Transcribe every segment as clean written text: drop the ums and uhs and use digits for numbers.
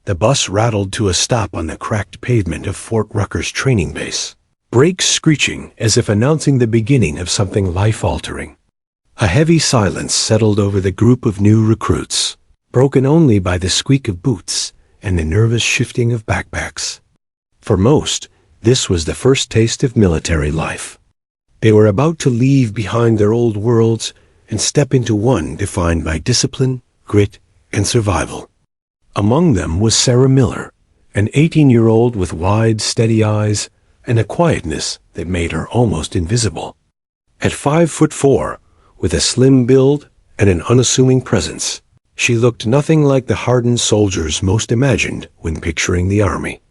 The bus rattled to a stop on the cracked pavement of Fort Rucker's training base, brakes screeching as if announcing the beginning of something life-altering. A heavy silence settled over the group of new recruits, broken only by the squeak of boots and the nervous shifting of backpacks. For most, this was the first taste of military life. They were about to leave behind their old worlds and step into one defined by discipline, grit, and survival. Among them was Sarah Miller, an 18-year-old with wide, steady eyes and a quietness that made her almost invisible. At 5'4", with a slim build and an unassuming presence, she looked nothing like the hardened soldiers most imagined when picturing the army.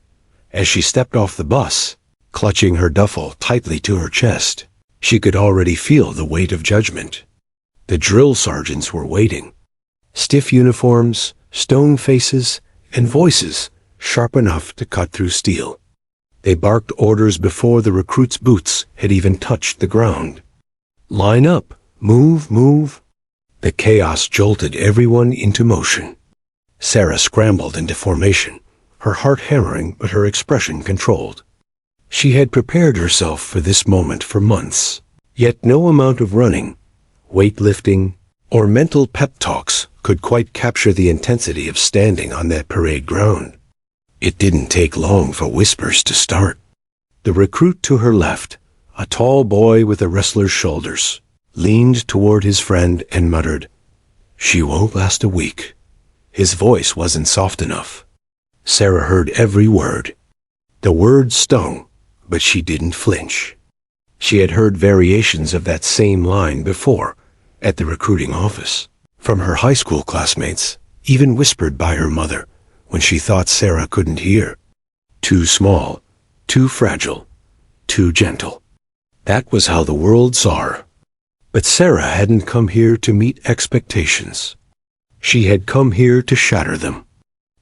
As she stepped off the bus, clutching her duffel tightly to her chest, she could already feel the weight of judgment. The drill sergeants were waiting. Stiff uniforms, stone faces, and voices sharp enough to cut through steel. They barked orders before the recruits' boots had even touched the ground. Line up, move, move. The chaos jolted everyone into motion. Sarah scrambled into formation, her heart hammering but her expression controlled. She had prepared herself for this moment for months, yet no amount of running, weightlifting, or mental pep talks could quite capture the intensity of standing on that parade ground. It didn't take long for whispers to start. The recruit to her left, a tall boy with a wrestler's shoulders, leaned toward his friend and muttered, "She won't last a week." His voice wasn't soft enough. Sarah heard every word. The words stung, but she didn't flinch. She had heard variations of that same line before, at the recruiting office, from her high school classmates, even whispered by her mother when she thought Sarah couldn't hear. Too small, too fragile, too gentle. That was how the world saw her. But Sarah hadn't come here to meet expectations. She had come here to shatter them.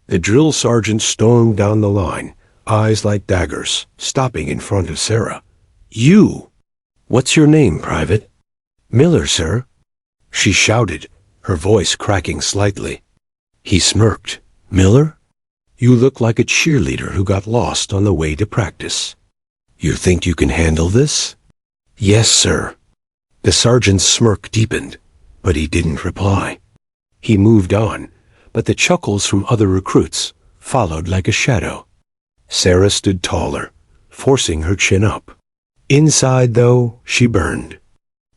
The drill sergeant stormed down the line, eyes like daggers, stopping in front of Sarah. "You! What's your name, Private?" "Miller, sir," she shouted, her voice cracking slightly. He smirked. "Miller? You look like a cheerleader who got lost on the way to practice. You think you can handle this?" "Yes, sir." The sergeant's smirk deepened, but he didn't reply. He moved on, but the chuckles from other recruits followed like a shadow. Sarah stood taller, forcing her chin up. Inside, though, she burned.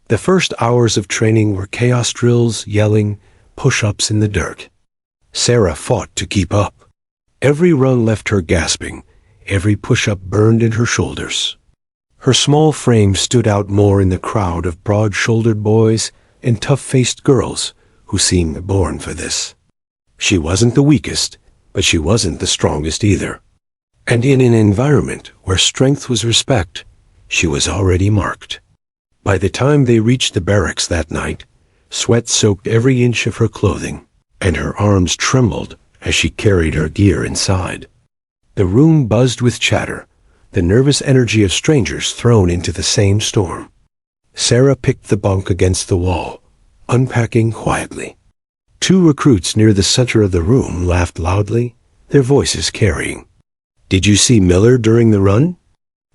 The first hours of training were chaos drills, yelling, push-ups in the dirt. Sarah fought to keep up. Every run left her gasping, every push-up burned in her shoulders. Her small frame stood out more in the crowd of broad-shouldered boys and tough-faced girls who seemed born for this. She wasn't the weakest, but she wasn't the strongest either. And in an environment where strength was respect, she was already marked. By the time they reached the barracks that night, sweat soaked every inch of her clothing, and her arms trembled as she carried her gear inside. The room buzzed with chatter, the nervous energy of strangers thrown into the same storm. Sarah picked the bunk against the wall, unpacking quietly. Two recruits near the center of the room laughed loudly, their voices carrying. "Did you see Miller during the run?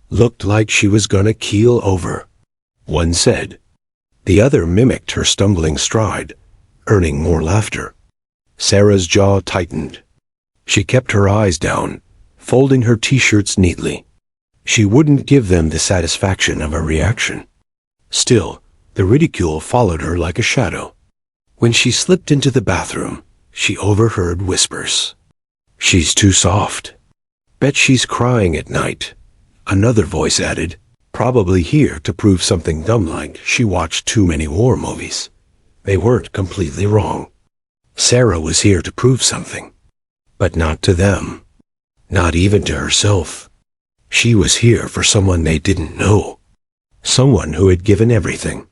Looked like she was gonna keel over," one said. The other mimicked her stumbling stride, earning more laughter. Sarah's jaw tightened. She kept her eyes down, folding her t-shirts neatly. She wouldn't give them the satisfaction of a reaction. Still, the ridicule followed her like a shadow. When she slipped into the bathroom, she overheard whispers. "She's too soft. Bet she's crying at night," another voice added, probably here to prove something dumb like she watched too many war movies. They weren't completely wrong. Sarah was here to prove something, but not to them, not even to herself. She was here for someone they didn't know, someone who had given everything.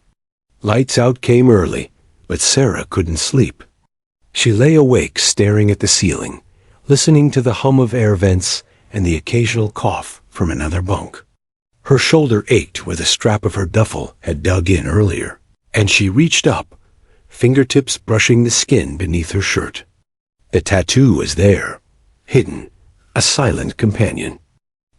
Lights out came early, but Sarah couldn't sleep. She lay awake staring at the ceiling, listening to the hum of air vents and the occasional cough from another bunk. Her shoulder ached where the strap of her duffel had dug in earlier, and she reached up, fingertips brushing the skin beneath her shirt. The tattoo was there, hidden, a silent companion.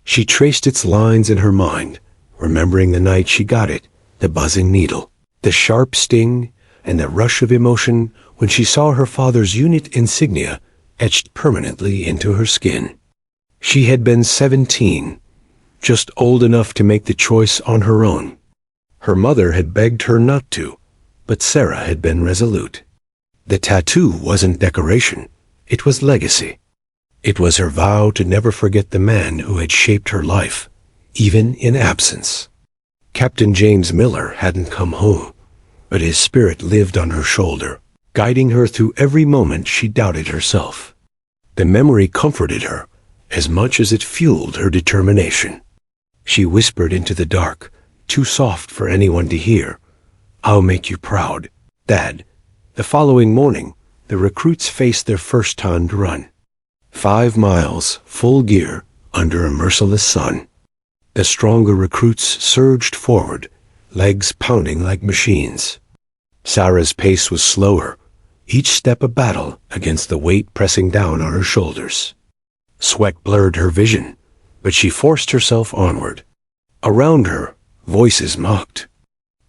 She traced its lines in her mind, remembering the night she got it, the buzzing needle, the sharp sting, and the rush of emotion when she saw her father's unit insignia etched permanently into her skin. She had been 17, just old enough to make the choice on her own. Her mother had begged her not to, but Sarah had been resolute. The tattoo wasn't decoration, it was legacy. It was her vow to never forget the man who had shaped her life, even in absence. Captain James Miller hadn't come home, but his spirit lived on her shoulder, guiding her through every moment she doubted herself. The memory comforted her as much as it fueled her determination. She whispered into the dark, too soft for anyone to hear, "I'll make you proud, Dad." The following morning, the recruits faced their first timed run. 5 miles, full gear, under a merciless sun. The stronger recruits surged forward, legs pounding like machines. Sarah's pace was slower, each step a battle against the weight pressing down on her shoulders. Sweat blurred her vision, but she forced herself onward. Around her, voices mocked.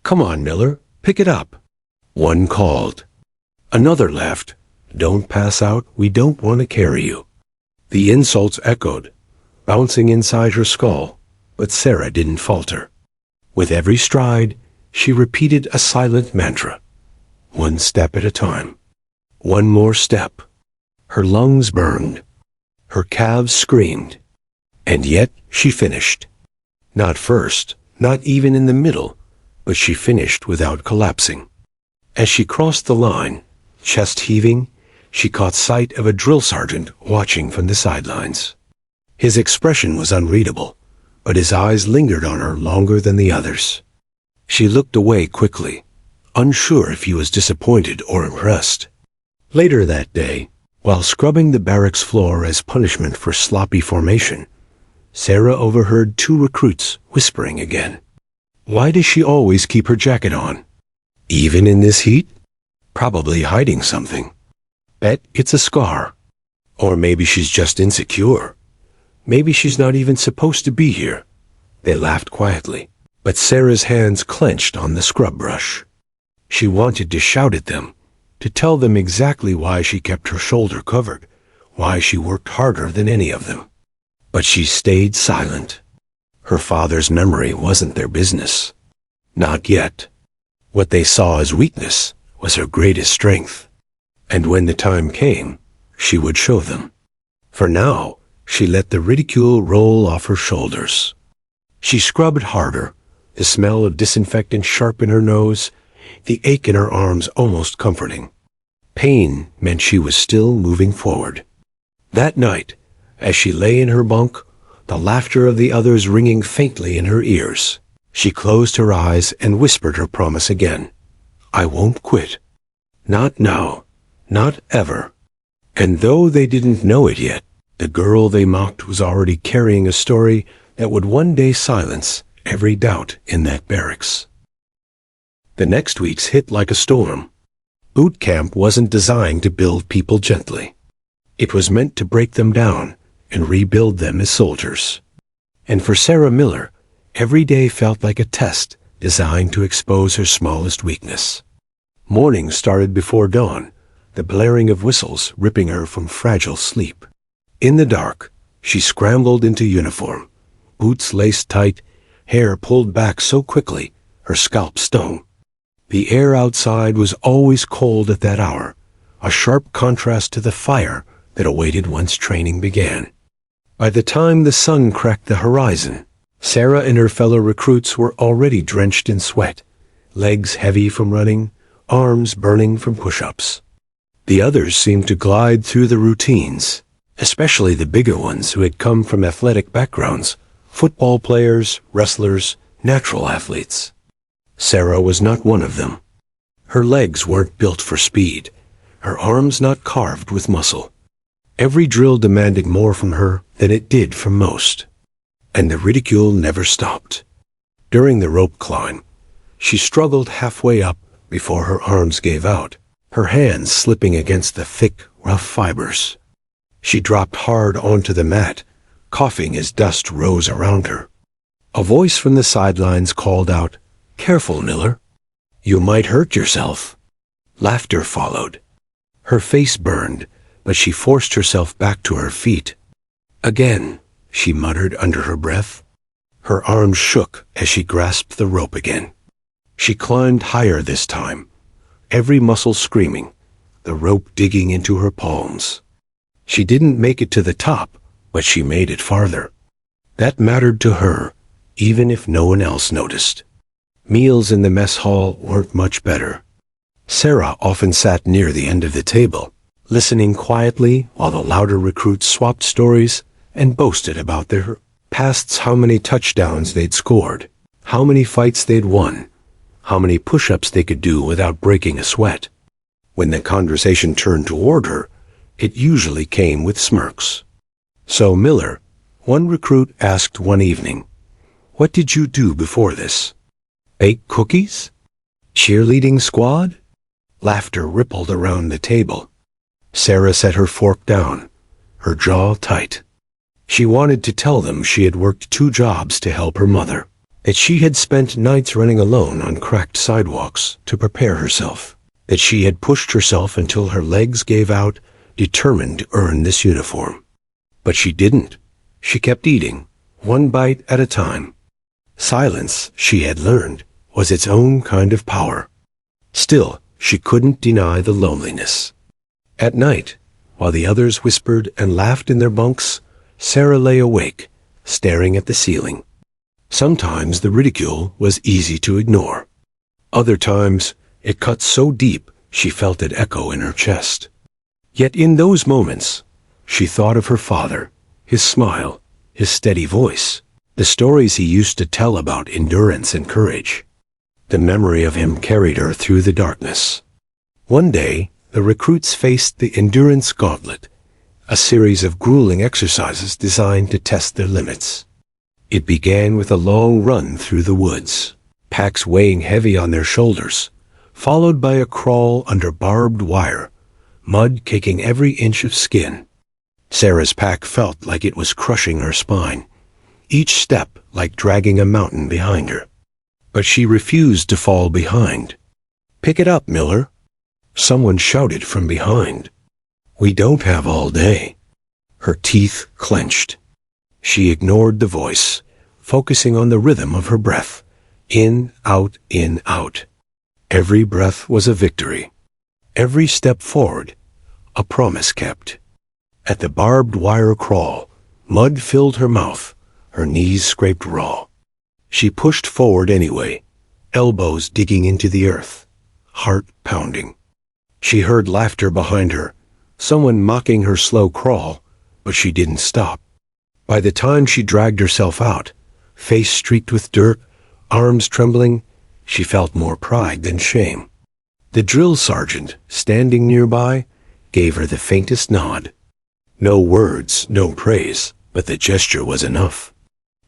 "Come on, Miller, pick it up." One called. Another laughed. "Don't pass out, we don't want to carry you." The insults echoed, bouncing inside her skull, but Sarah didn't falter. With every stride, she repeated a silent mantra. One step at a time. One more step. Her lungs burned. Her calves screamed. And yet she finished. Not first, not even in the middle, but she finished without collapsing. As she crossed the line, chest heaving, she caught sight of a drill sergeant watching from the sidelines. His expression was unreadable, but his eyes lingered on her longer than the others. She looked away quickly, unsure if he was disappointed or impressed. Later that day, while scrubbing the barracks floor as punishment for sloppy formation, Sarah overheard 2 recruits whispering again. Why does she always keep her jacket on? Even in this heat? Probably hiding something. Bet it's a scar. Or maybe she's just insecure. Maybe she's not even supposed to be here. They laughed quietly, but Sarah's hands clenched on the scrub brush. She wanted to shout at them, to tell them exactly why she kept her shoulder covered, why she worked harder than any of them. But she stayed silent. Her father's memory wasn't their business. Not yet. What they saw as weakness was her greatest strength. And when the time came, she would show them. For now, she let the ridicule roll off her shoulders. She scrubbed harder, the smell of disinfectant sharp in her nose, the ache in her arms almost comforting. Pain meant she was still moving forward. That night, as she lay in her bunk, the laughter of the others ringing faintly in her ears, she closed her eyes and whispered her promise again. "I won't quit. Not now. Not ever." And though they didn't know it yet, the girl they mocked was already carrying a story that would one day silence every doubt in that barracks. The next weeks hit like a storm. Boot camp wasn't designed to build people gently. It was meant to break them down and rebuild them as soldiers. And for Sarah Miller, every day felt like a test designed to expose her smallest weakness. Morning started before dawn, the blaring of whistles ripping her from fragile sleep. In the dark, she scrambled into uniform, boots laced tight, hair pulled back so quickly her scalp stung. The air outside was always cold at that hour, a sharp contrast to the fire that awaited once training began. By the time the sun cracked the horizon, Sarah and her fellow recruits were already drenched in sweat, legs heavy from running, arms burning from push-ups. The others seemed to glide through the routines, especially the bigger ones who had come from athletic backgrounds, football players, wrestlers, natural athletes. Sarah was not one of them. Her legs weren't built for speed, her arms not carved with muscle. Every drill demanded more from her than it did from most. And the ridicule never stopped. During the rope climb, she struggled halfway up before her arms gave out, her hands slipping against the thick, rough fibers. She dropped hard onto the mat, coughing as dust rose around her. A voice from the sidelines called out, "Careful, Miller. You might hurt yourself." Laughter followed. Her face burned, but she forced herself back to her feet. "Again," she muttered under her breath. Her arms shook as she grasped the rope again. She climbed higher this time, every muscle screaming, the rope digging into her palms. She didn't make it to the top, but she made it farther. That mattered to her, even if no one else noticed. Meals in the mess hall weren't much better. Sarah often sat near the end of the table, listening quietly while the louder recruits swapped stories and boasted about their pasts, how many touchdowns they'd scored, how many fights they'd won, how many push-ups they could do without breaking a sweat. When the conversation turned toward her, it usually came with smirks. "So, Miller," one recruit asked one evening, "what did you do before this? Bake cookies? Cheerleading squad?" Laughter rippled around the table. Sarah set her fork down, her jaw tight. She wanted to tell them she had worked 2 jobs to help her mother, that she had spent nights running alone on cracked sidewalks to prepare herself, that she had pushed herself until her legs gave out, determined to earn this uniform. But she didn't. She kept eating, one bite at a time. Silence, she had learned, was its own kind of power. Still, she couldn't deny the loneliness. At night, while the others whispered and laughed in their bunks, Sarah lay awake, staring at the ceiling. Sometimes the ridicule was easy to ignore. Other times, it cut so deep she felt it echo in her chest. Yet in those moments, she thought of her father, his smile, his steady voice, the stories he used to tell about endurance and courage. The memory of him carried her through the darkness. One day, the recruits faced the endurance gauntlet, a series of grueling exercises designed to test their limits. It began with a long run through the woods, packs weighing heavy on their shoulders, followed by a crawl under barbed wire, mud caking every inch of skin. Sarah's pack felt like it was crushing her spine, each step like dragging a mountain behind her. But she refused to fall behind. "Pick it up, Miller," someone shouted from behind. "We don't have all day." Her teeth clenched. She ignored the voice, focusing on the rhythm of her breath. In, out, in, out. Every breath was a victory. Every step forward, a promise kept. At the barbed wire crawl, mud filled her mouth, her knees scraped raw. She pushed forward anyway, elbows digging into the earth, heart pounding. She heard laughter behind her, someone mocking her slow crawl, but she didn't stop. By the time she dragged herself out, face streaked with dirt, arms trembling, she felt more pride than shame. The drill sergeant, standing nearby, gave her the faintest nod. No words, no praise, but the gesture was enough.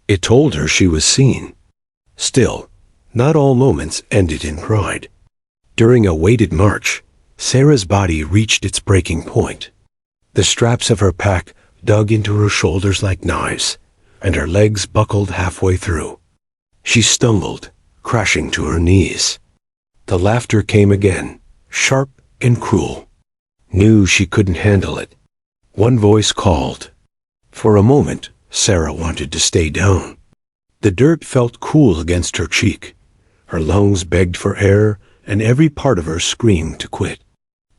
It told her she was seen. Still, not all moments ended in pride. During a weighted march, Sarah's body reached its breaking point. The straps of her pack dug into her shoulders like knives, and her legs buckled halfway through. She stumbled, crashing to her knees. The laughter came again, sharp and cruel. Knew she couldn't handle it. One voice called. For a moment, Sarah wanted to stay down. The dirt felt cool against her cheek. Her lungs begged for air, and every part of her screamed to quit.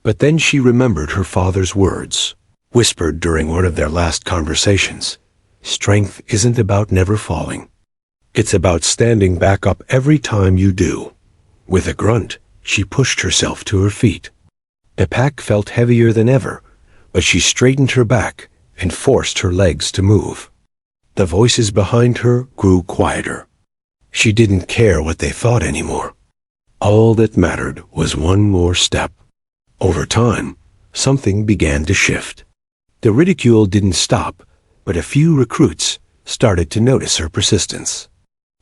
But then she remembered her father's words, whispered during one of their last conversations. Strength isn't about never falling. It's about standing back up every time you do. With a grunt, she pushed herself to her feet. The pack felt heavier than ever, but she straightened her back and forced her legs to move. The voices behind her grew quieter. She didn't care what they thought anymore. All that mattered was one more step. Over time, something began to shift. The ridicule didn't stop, but a few recruits started to notice her persistence.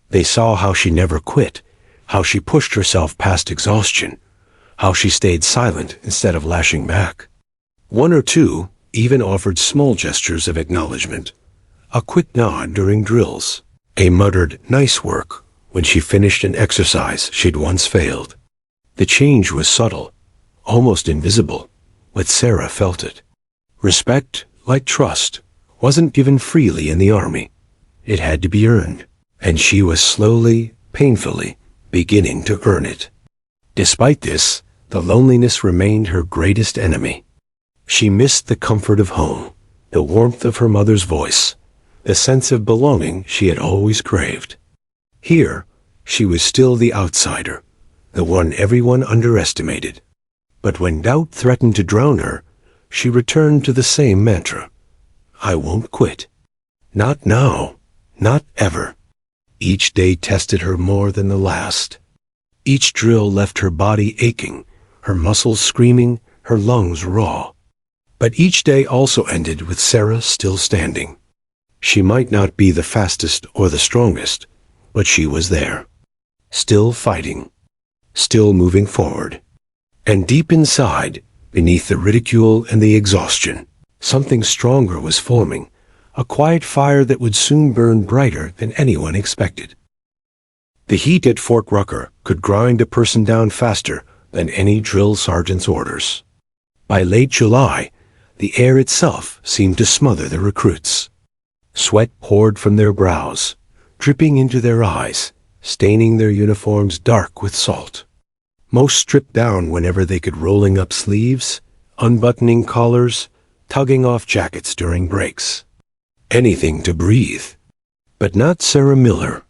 They saw how she never quit, how she pushed herself past exhaustion, how she stayed silent instead of lashing back. One or two even offered small gestures of acknowledgement. A quick nod during drills, a muttered "nice work" when she finished an exercise she'd once failed. The change was subtle, almost invisible, but Sarah felt it. Respect, like trust, wasn't given freely in the army. It had to be earned, and she was slowly, painfully, beginning to earn it. Despite this, the loneliness remained her greatest enemy. She missed the comfort of home, the warmth of her mother's voice, the sense of belonging she had always craved. Here, she was still the outsider, the one everyone underestimated. But when doubt threatened to drown her, she returned to the same mantra. I won't quit. Not now. Not ever. Each day tested her more than the last. Each drill left her body aching, her muscles screaming, her lungs raw. But each day also ended with Sarah still standing. She might not be the fastest or the strongest, but she was there. Still fighting. Still moving forward. And deep inside, beneath the ridicule and the exhaustion, something stronger was forming, a quiet fire that would soon burn brighter than anyone expected. The heat at Fort Rucker could grind a person down faster than any drill sergeant's orders. By late July, the air itself seemed to smother the recruits. Sweat poured from their brows, dripping into their eyes, staining their uniforms dark with salt. Most stripped down whenever they could, rolling up sleeves, unbuttoning collars, tugging off jackets during breaks. Anything to breathe. But not Sarah Miller.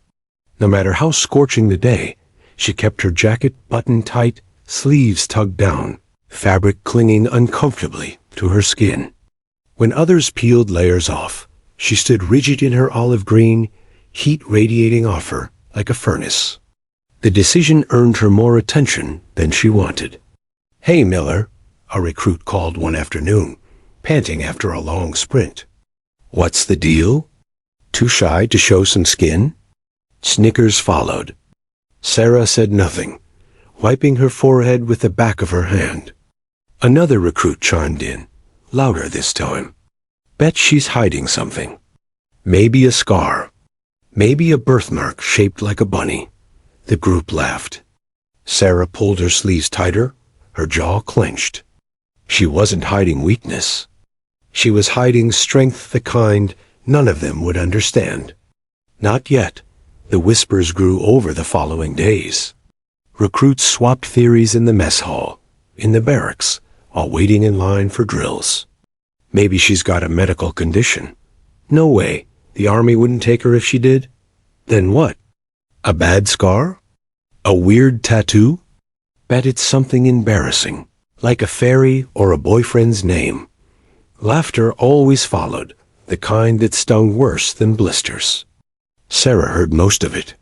No matter how scorching the day, she kept her jacket buttoned tight, sleeves tugged down, fabric clinging uncomfortably to her skin. When others peeled layers off, she stood rigid in her olive green, heat radiating off her like a furnace. The decision earned her more attention than she wanted. Hey, Miller, a recruit called one afternoon, panting after a long sprint. What's the deal? Too shy to show some skin? Snickers followed. Sarah said nothing, wiping her forehead with the back of her hand. Another recruit chimed in, louder this time. Bet she's hiding something. Maybe a scar. Maybe a birthmark shaped like a bunny. The group laughed. Sarah pulled her sleeves tighter, her jaw clenched. She wasn't hiding weakness. She was hiding strength, the kind none of them would understand. Not yet. The whispers grew over the following days. Recruits swapped theories in the mess hall, in the barracks, while waiting in line for drills. Maybe she's got a medical condition. No way. The army wouldn't take her if she did. Then what? A bad scar? A weird tattoo? Bet it's something embarrassing, like a fairy or a boyfriend's name. Laughter always followed, the kind that stung worse than blisters. Sarah heard most of it.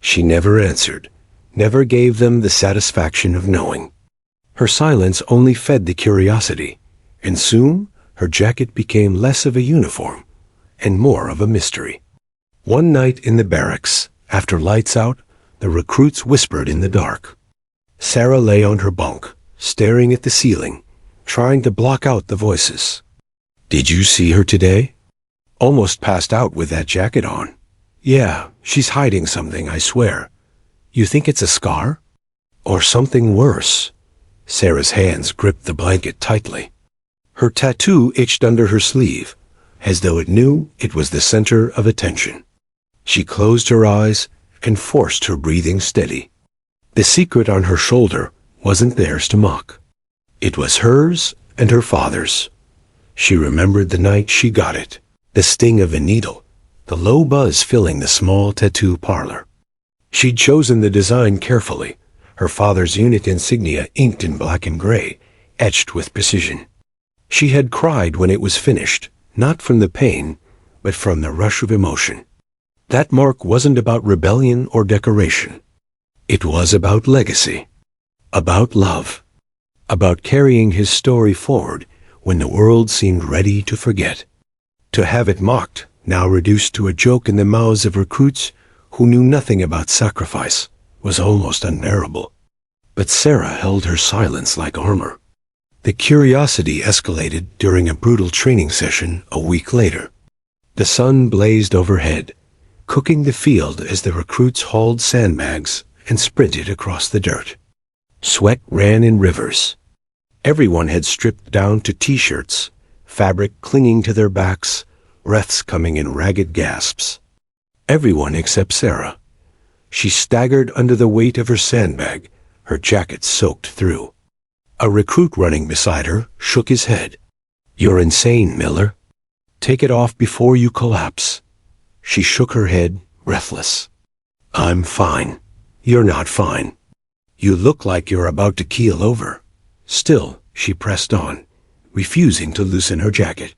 She never answered, never gave them the satisfaction of knowing. Her silence only fed the curiosity, and soon her jacket became less of a uniform and more of a mystery. One night in the barracks, after lights out, the recruits whispered in the dark. Sarah lay on her bunk, staring at the ceiling, trying to block out the voices. Did you see her today? Almost passed out with that jacket on. Yeah, she's hiding something, I swear. You think it's a scar? Or something worse? Sarah's hands gripped the blanket tightly. Her tattoo itched under her sleeve, as though it knew it was the center of attention. She closed her eyes and forced her breathing steady. The secret on her shoulder wasn't theirs to mock. It was hers and her father's. She remembered the night she got it, the sting of a needle, the low buzz filling the small tattoo parlor. She'd chosen the design carefully, her father's unit insignia inked in black and gray, etched with precision. She had cried when it was finished, not from the pain, but from the rush of emotion. That mark wasn't about rebellion or decoration. It was about legacy, about love, about carrying his story forward when the world seemed ready to forget. To have it mocked, now reduced to a joke in the mouths of recruits who knew nothing about sacrifice, was almost unbearable. But Sarah held her silence like armor. The curiosity escalated during a brutal training session a week later. The sun blazed overhead, cooking the field as the recruits hauled sandbags and sprinted across the dirt. Sweat ran in rivers. Everyone had stripped down to t-shirts, fabric clinging to their backs, breaths coming in ragged gasps. Everyone except Sarah. She staggered under the weight of her sandbag, her jacket soaked through. A recruit running beside her shook his head. "You're insane, Miller. Take it off before you collapse." She shook her head, breathless. "I'm fine. You're not fine. You look like you're about to keel over." Still, she pressed on, refusing to loosen her jacket.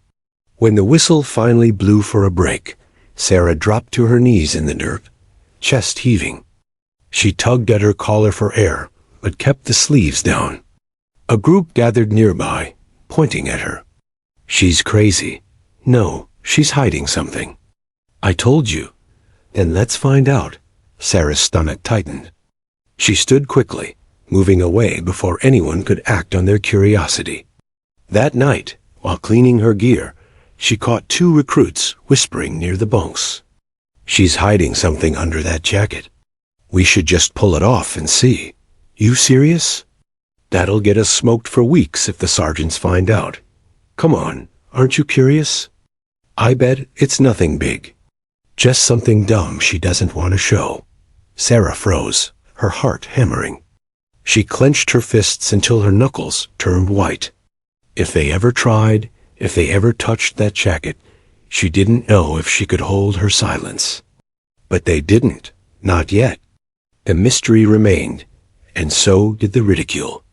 When the whistle finally blew for a break, Sarah dropped to her knees in the dirt, chest heaving. She tugged at her collar for air, but kept the sleeves down. A group gathered nearby, pointing at her. "She's crazy. No, she's hiding something." "I told you." "Then let's find out." Sarah's stomach tightened. She stood quickly, moving away before anyone could act on their curiosity. That night, while cleaning her gear, she caught two recruits whispering near the bunks. "She's hiding something under that jacket. We should just pull it off and see." "You serious?" "That'll get us smoked for weeks if the sergeants find out." "Come on, aren't you curious?" "I bet it's nothing big. Just something dumb she doesn't want to show." Sarah froze, her heart hammering. She clenched her fists until her knuckles turned white. If they ever tried, if they ever touched that jacket, she didn't know if she could hold her silence. But they didn't, not yet. The mystery remained, and so did the ridicule.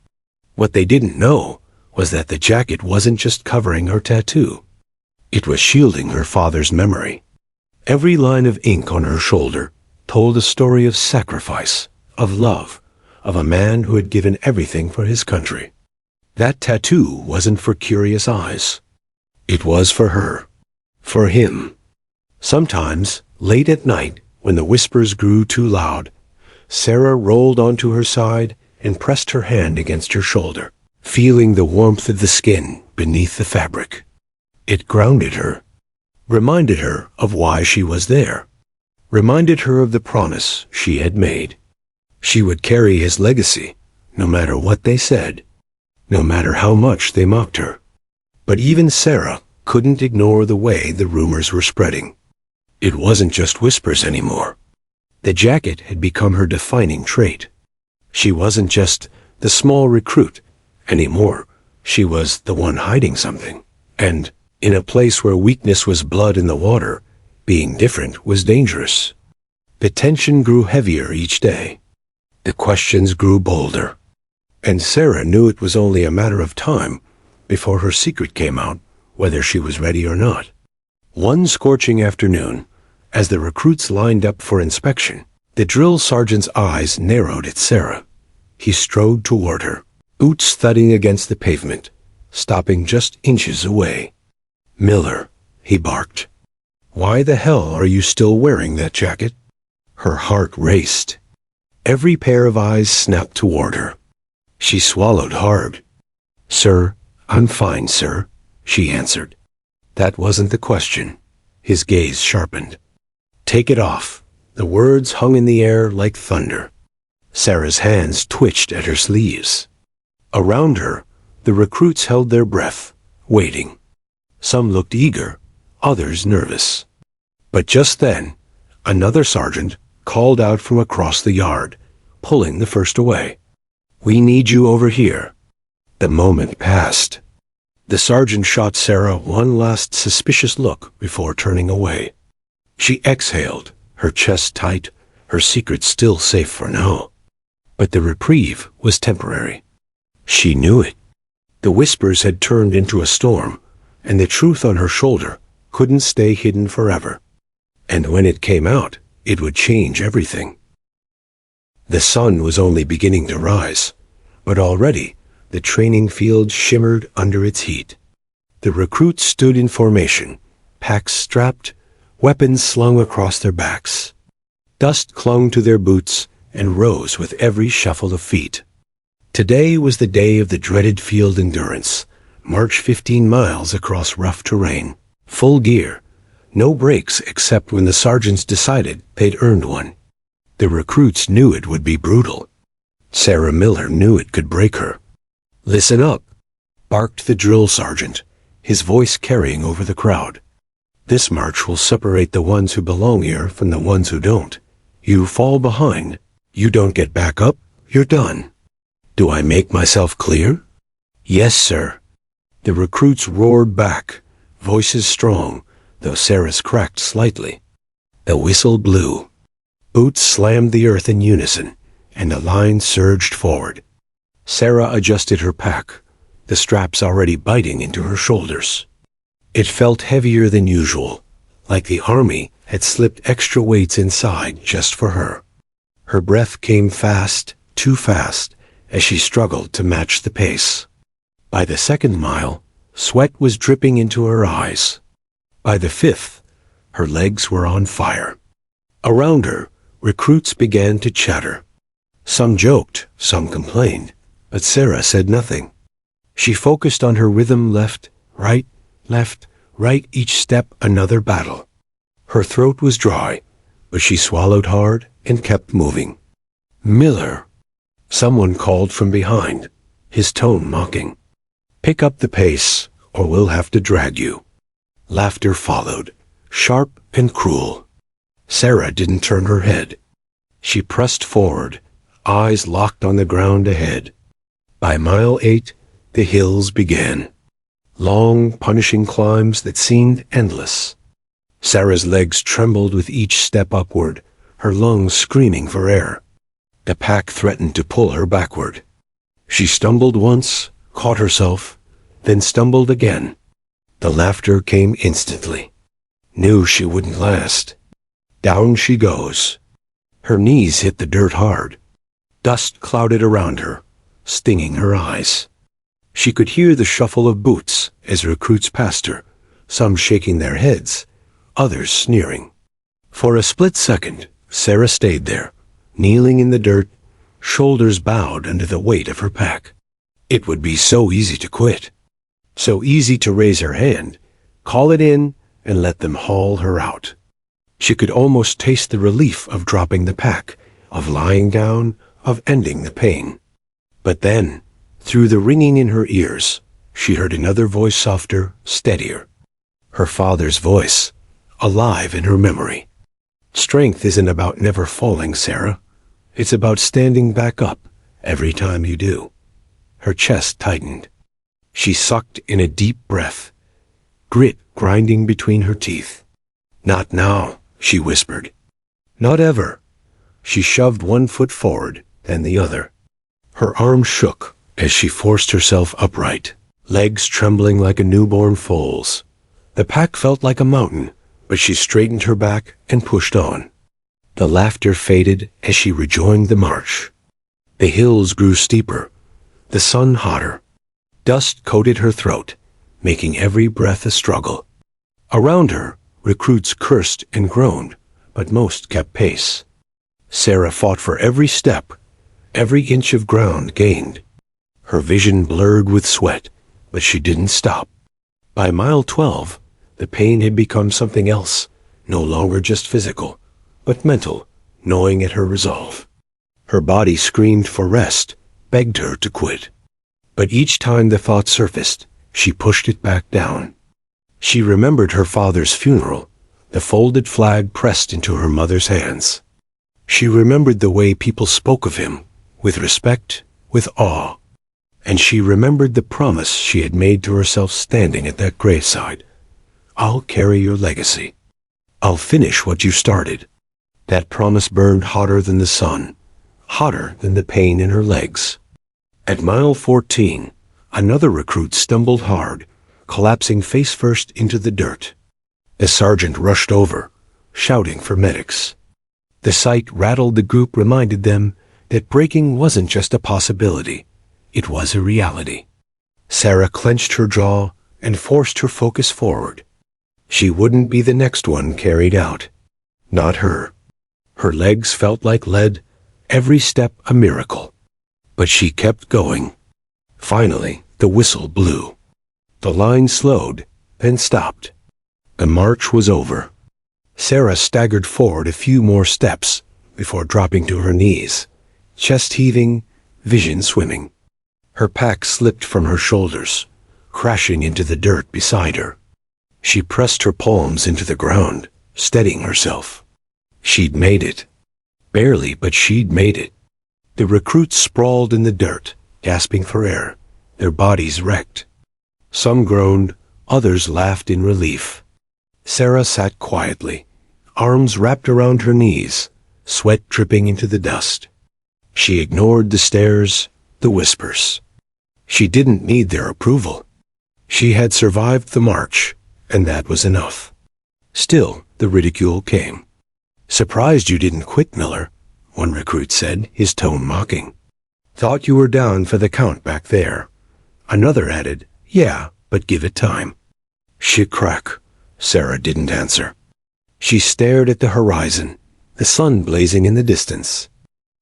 What they didn't know was that the jacket wasn't just covering her tattoo. It was shielding her father's memory. Every line of ink on her shoulder told a story of sacrifice, of love, of a man who had given everything for his country. That tattoo wasn't for curious eyes. It was for her. For him. Sometimes, late at night, when the whispers grew too loud, Sarah rolled onto her side and pressed her hand against her shoulder, feeling the warmth of the skin beneath the fabric. It grounded her, reminded her of why she was there, reminded her of the promise she had made. She would carry his legacy, no matter what they said, no matter how much they mocked her. But even Sarah couldn't ignore the way the rumors were spreading. It wasn't just whispers anymore. The jacket had become her defining trait. She wasn't just the small recruit anymore. She was the one hiding something. And in a place where weakness was blood in the water, being different was dangerous. The tension grew heavier each day. The questions grew bolder. And Sarah knew it was only a matter of time before her secret came out, whether she was ready or not. One scorching afternoon, as the recruits lined up for inspection, the drill sergeant's eyes narrowed at Sarah. He strode toward her, boots thudding against the pavement, stopping just inches away. "Miller," he barked. "Why the hell are you still wearing that jacket?" Her heart raced. Every pair of eyes snapped toward her. She swallowed hard. "Sir, I'm fine, sir," she answered. That wasn't the question. His gaze sharpened. "Take it off." The words hung in the air like thunder. Sarah's hands twitched at her sleeves. Around her, the recruits held their breath, waiting. Some looked eager, others nervous. But just then, another sergeant called out from across the yard, pulling the first away. "We need you over here." The moment passed. The sergeant shot Sarah one last suspicious look before turning away. She exhaled, her chest tight, her secret still safe for now. But the reprieve was temporary. She knew it. The whispers had turned into a storm, and the truth on her shoulder couldn't stay hidden forever. And when it came out, it would change everything. The sun was only beginning to rise, but already the training field shimmered under its heat. The recruits stood in formation, packs strapped, weapons slung across their backs. Dust clung to their boots and rose with every shuffle of feet. Today was the day of the dreaded field endurance. March 15 miles across rough terrain. Full gear. No breaks except when the sergeants decided they'd earned one. The recruits knew it would be brutal. Sarah Miller knew it could break her. "Listen up," barked the drill sergeant, his voice carrying over the crowd. "This march will separate the ones who belong here from the ones who don't. You fall behind, you don't get back up, you're done. Do I make myself clear?" "Yes, sir." The recruits roared back, voices strong, though Sarah's cracked slightly. The whistle blew. Boots slammed the earth in unison, and the line surged forward. Sarah adjusted her pack, the straps already biting into her shoulders. It felt heavier than usual, like the army had slipped extra weights inside just for her. Her breath came fast, too fast, as she struggled to match the pace. By the second mile, sweat was dripping into her eyes. By the fifth, her legs were on fire. Around her, recruits began to chatter. Some joked, some complained, but Sarah said nothing. She focused on her rhythm, left, right, each step another battle. Her throat was dry, but she swallowed hard and kept moving. "Miller," someone called from behind, his tone mocking. "Pick up the pace, or we'll have to drag you." Laughter followed, sharp and cruel. Sarah didn't turn her head. She pressed forward, eyes locked on the ground ahead. By mile 8, the hills began. Long, punishing climbs that seemed endless. Sarah's legs trembled with each step upward, her lungs screaming for air. The pack threatened to pull her backward. She stumbled once, caught herself, then stumbled again. The laughter came instantly. Knew she wouldn't last. Down she goes. Her knees hit the dirt hard. Dust clouded around her, stinging her eyes. She could hear the shuffle of boots as recruits passed her, some shaking their heads, others sneering. For a split second, Sarah stayed there, kneeling in the dirt, shoulders bowed under the weight of her pack. It would be so easy to quit. So easy to raise her hand, call it in, and let them haul her out. She could almost taste the relief of dropping the pack, of lying down, of ending the pain. But then, through the ringing in her ears, she heard another voice, softer, steadier. Her father's voice, alive in her memory. "Strength isn't about never falling, Sarah. It's about standing back up every time you do." Her chest tightened. She sucked in a deep breath, grit grinding between her teeth. "Not now," she whispered. "Not ever." She shoved one foot forward, then the other. Her arms shook as she forced herself upright, legs trembling like a newborn foal's. The pack felt like a mountain, but she straightened her back and pushed on. The laughter faded as she rejoined the march. The hills grew steeper, the sun hotter. Dust coated her throat, making every breath a struggle. Around her, recruits cursed and groaned, but most kept pace. Sarah fought for every step, every inch of ground gained. Her vision blurred with sweat, but she didn't stop. By mile 12, the pain had become something else, no longer just physical, but mental, gnawing at her resolve. Her body screamed for rest, begged her to quit. But each time the thought surfaced, she pushed it back down. She remembered her father's funeral, the folded flag pressed into her mother's hands. She remembered the way people spoke of him, with respect, with awe. And she remembered the promise she had made to herself standing at that graveside. "I'll carry your legacy. I'll finish what you started." That promise burned hotter than the sun, hotter than the pain in her legs. At mile 14, another recruit stumbled hard, collapsing face first into the dirt. The sergeant rushed over, shouting for medics. The sight rattled the group, reminded them that breaking wasn't just a possibility, it was a reality. Sarah clenched her jaw and forced her focus forward. She wouldn't be the next one carried out. Not her. Her legs felt like lead, every step a miracle. But she kept going. Finally, the whistle blew. The line slowed, then stopped. The march was over. Sarah staggered forward a few more steps before dropping to her knees, chest heaving, vision swimming. Her pack slipped from her shoulders, crashing into the dirt beside her. She pressed her palms into the ground, steadying herself. She'd made it. Barely, but she'd made it. The recruits sprawled in the dirt, gasping for air, their bodies wrecked. Some groaned, others laughed in relief. Sarah sat quietly, arms wrapped around her knees, sweat dripping into the dust. She ignored the stares, the whispers. She didn't need their approval. She had survived the march, and that was enough. Still, the ridicule came. "Surprised you didn't quit, Miller," one recruit said, his tone mocking. "Thought you were down for the count back there." Another added, "Yeah, but give it time." "Shit crack." Sarah didn't answer. She stared at the horizon, the sun blazing in the distance.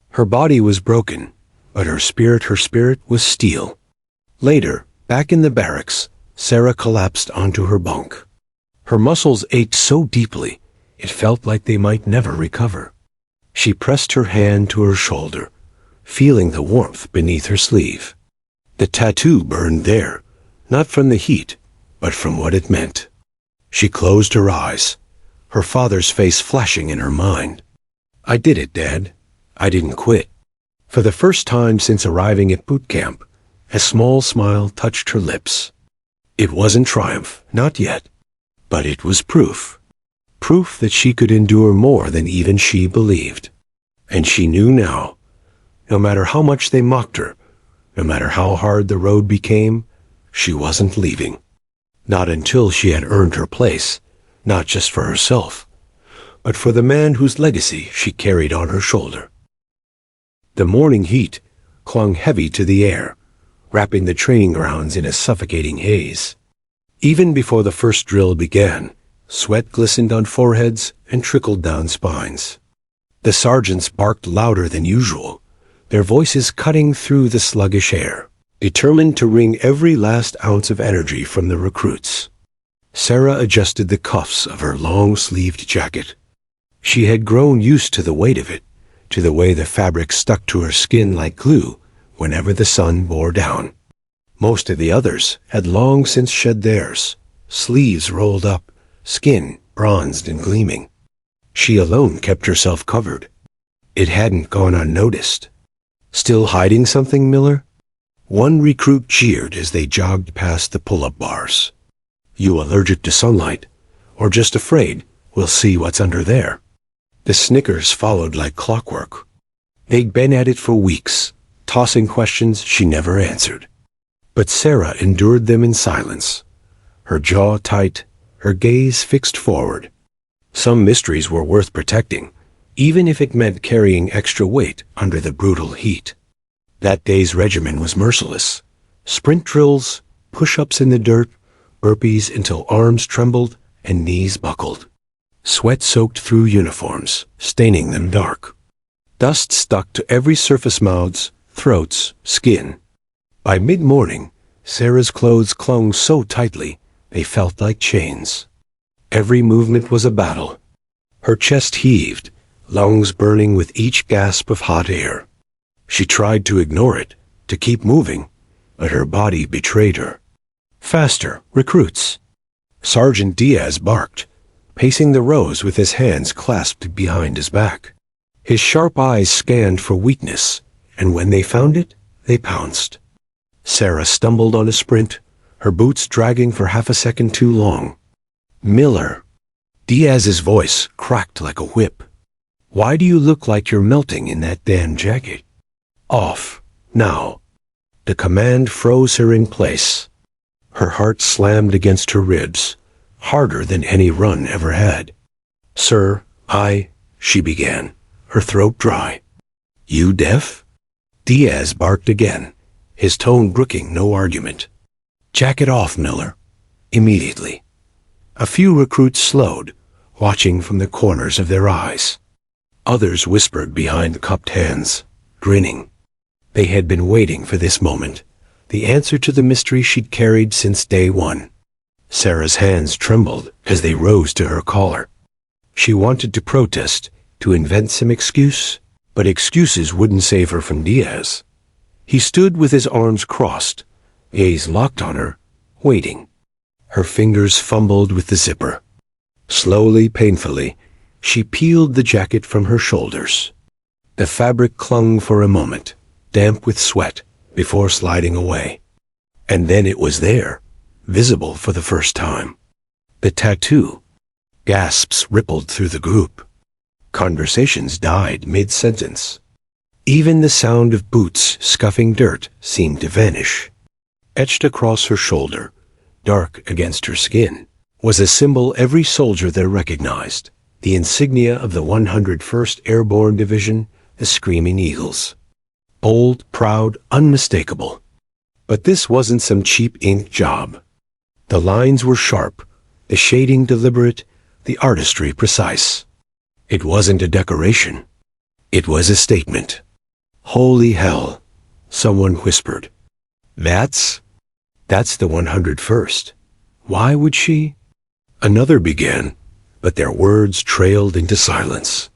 Her body was broken, but her spirit was steel. Later, back in the barracks, Sarah collapsed onto her bunk. Her muscles ached so deeply, it felt like they might never recover. She pressed her hand to her shoulder, feeling the warmth beneath her sleeve. The tattoo burned there, not from the heat, but from what it meant. She closed her eyes, her father's face flashing in her mind. "I did it, Dad. I didn't quit." For the first time since arriving at boot camp, a small smile touched her lips. It wasn't triumph, not yet, but it was proof. Proof that she could endure more than even she believed. And she knew now, no matter how much they mocked her, no matter how hard the road became, she wasn't leaving. Not until she had earned her place, not just for herself, but for the man whose legacy she carried on her shoulder. The morning heat clung heavy to the air, wrapping the training grounds in a suffocating haze. Even before the first drill began, sweat glistened on foreheads and trickled down spines. The sergeants barked louder than usual, their voices cutting through the sluggish air, determined to wring every last ounce of energy from the recruits. Sarah adjusted the cuffs of her long-sleeved jacket. She had grown used to the weight of it, to the way the fabric stuck to her skin like glue whenever the sun bore down. Most of the others had long since shed theirs, sleeves rolled up, skin bronzed and gleaming. She alone kept herself covered. It hadn't gone unnoticed. "Still hiding something, Miller?" One recruit cheered as they jogged past the pull-up bars. "You allergic to sunlight? Or just afraid we'll see what's under there?" The snickers followed like clockwork. They'd been at it for weeks, tossing questions she never answered. But Sarah endured them in silence, her jaw tight, her gaze fixed forward. Some mysteries were worth protecting, even if it meant carrying extra weight under the brutal heat. That day's regimen was merciless. Sprint drills, push-ups in the dirt, burpees until arms trembled and knees buckled. Sweat soaked through uniforms, staining them dark. Dust stuck to every surface: mouths, throats, skin. By mid-morning, Sarah's clothes clung so tightly they felt like chains. Every movement was a battle. Her chest heaved, lungs burning with each gasp of hot air. She tried to ignore it, to keep moving, but her body betrayed her. "Faster, recruits!" Sergeant Diaz barked, pacing the rows with his hands clasped behind his back. His sharp eyes scanned for weakness, and when they found it, they pounced. Sarah stumbled on a sprint, her boots dragging for half a second too long. "Miller!" Diaz's voice cracked like a whip. "Why do you look like you're melting in that damn jacket?" "Off, now." The command froze her in place. Her heart slammed against her ribs, harder than any run ever had. "Sir, she began, her throat dry. "You deaf?" Diaz barked again, his tone brooking no argument. "Jacket off, Miller. Immediately." A few recruits slowed, watching from the corners of their eyes. Others whispered behind cupped hands, grinning. They had been waiting for this moment, the answer to the mystery she'd carried since day one. Sarah's hands trembled as they rose to her collar. She wanted to protest, to invent some excuse, but excuses wouldn't save her from Diaz. He stood with his arms crossed, gaze locked on her, waiting. Her fingers fumbled with the zipper. Slowly, painfully, she peeled the jacket from her shoulders. The fabric clung for a moment, damp with sweat, before sliding away. And then it was there, visible for the first time. The tattoo. Gasps rippled through the group. Conversations died mid-sentence. Even the sound of boots scuffing dirt seemed to vanish. Etched across her shoulder, dark against her skin, was a symbol every soldier there recognized, the insignia of the 101st Airborne Division, the Screaming Eagles. Bold, proud, unmistakable. But this wasn't some cheap ink job. The lines were sharp, the shading deliberate, the artistry precise. It wasn't a decoration. It was a statement. Holy hell, someone whispered. That's the 101st. Why would she? Another began, but their words trailed into silence.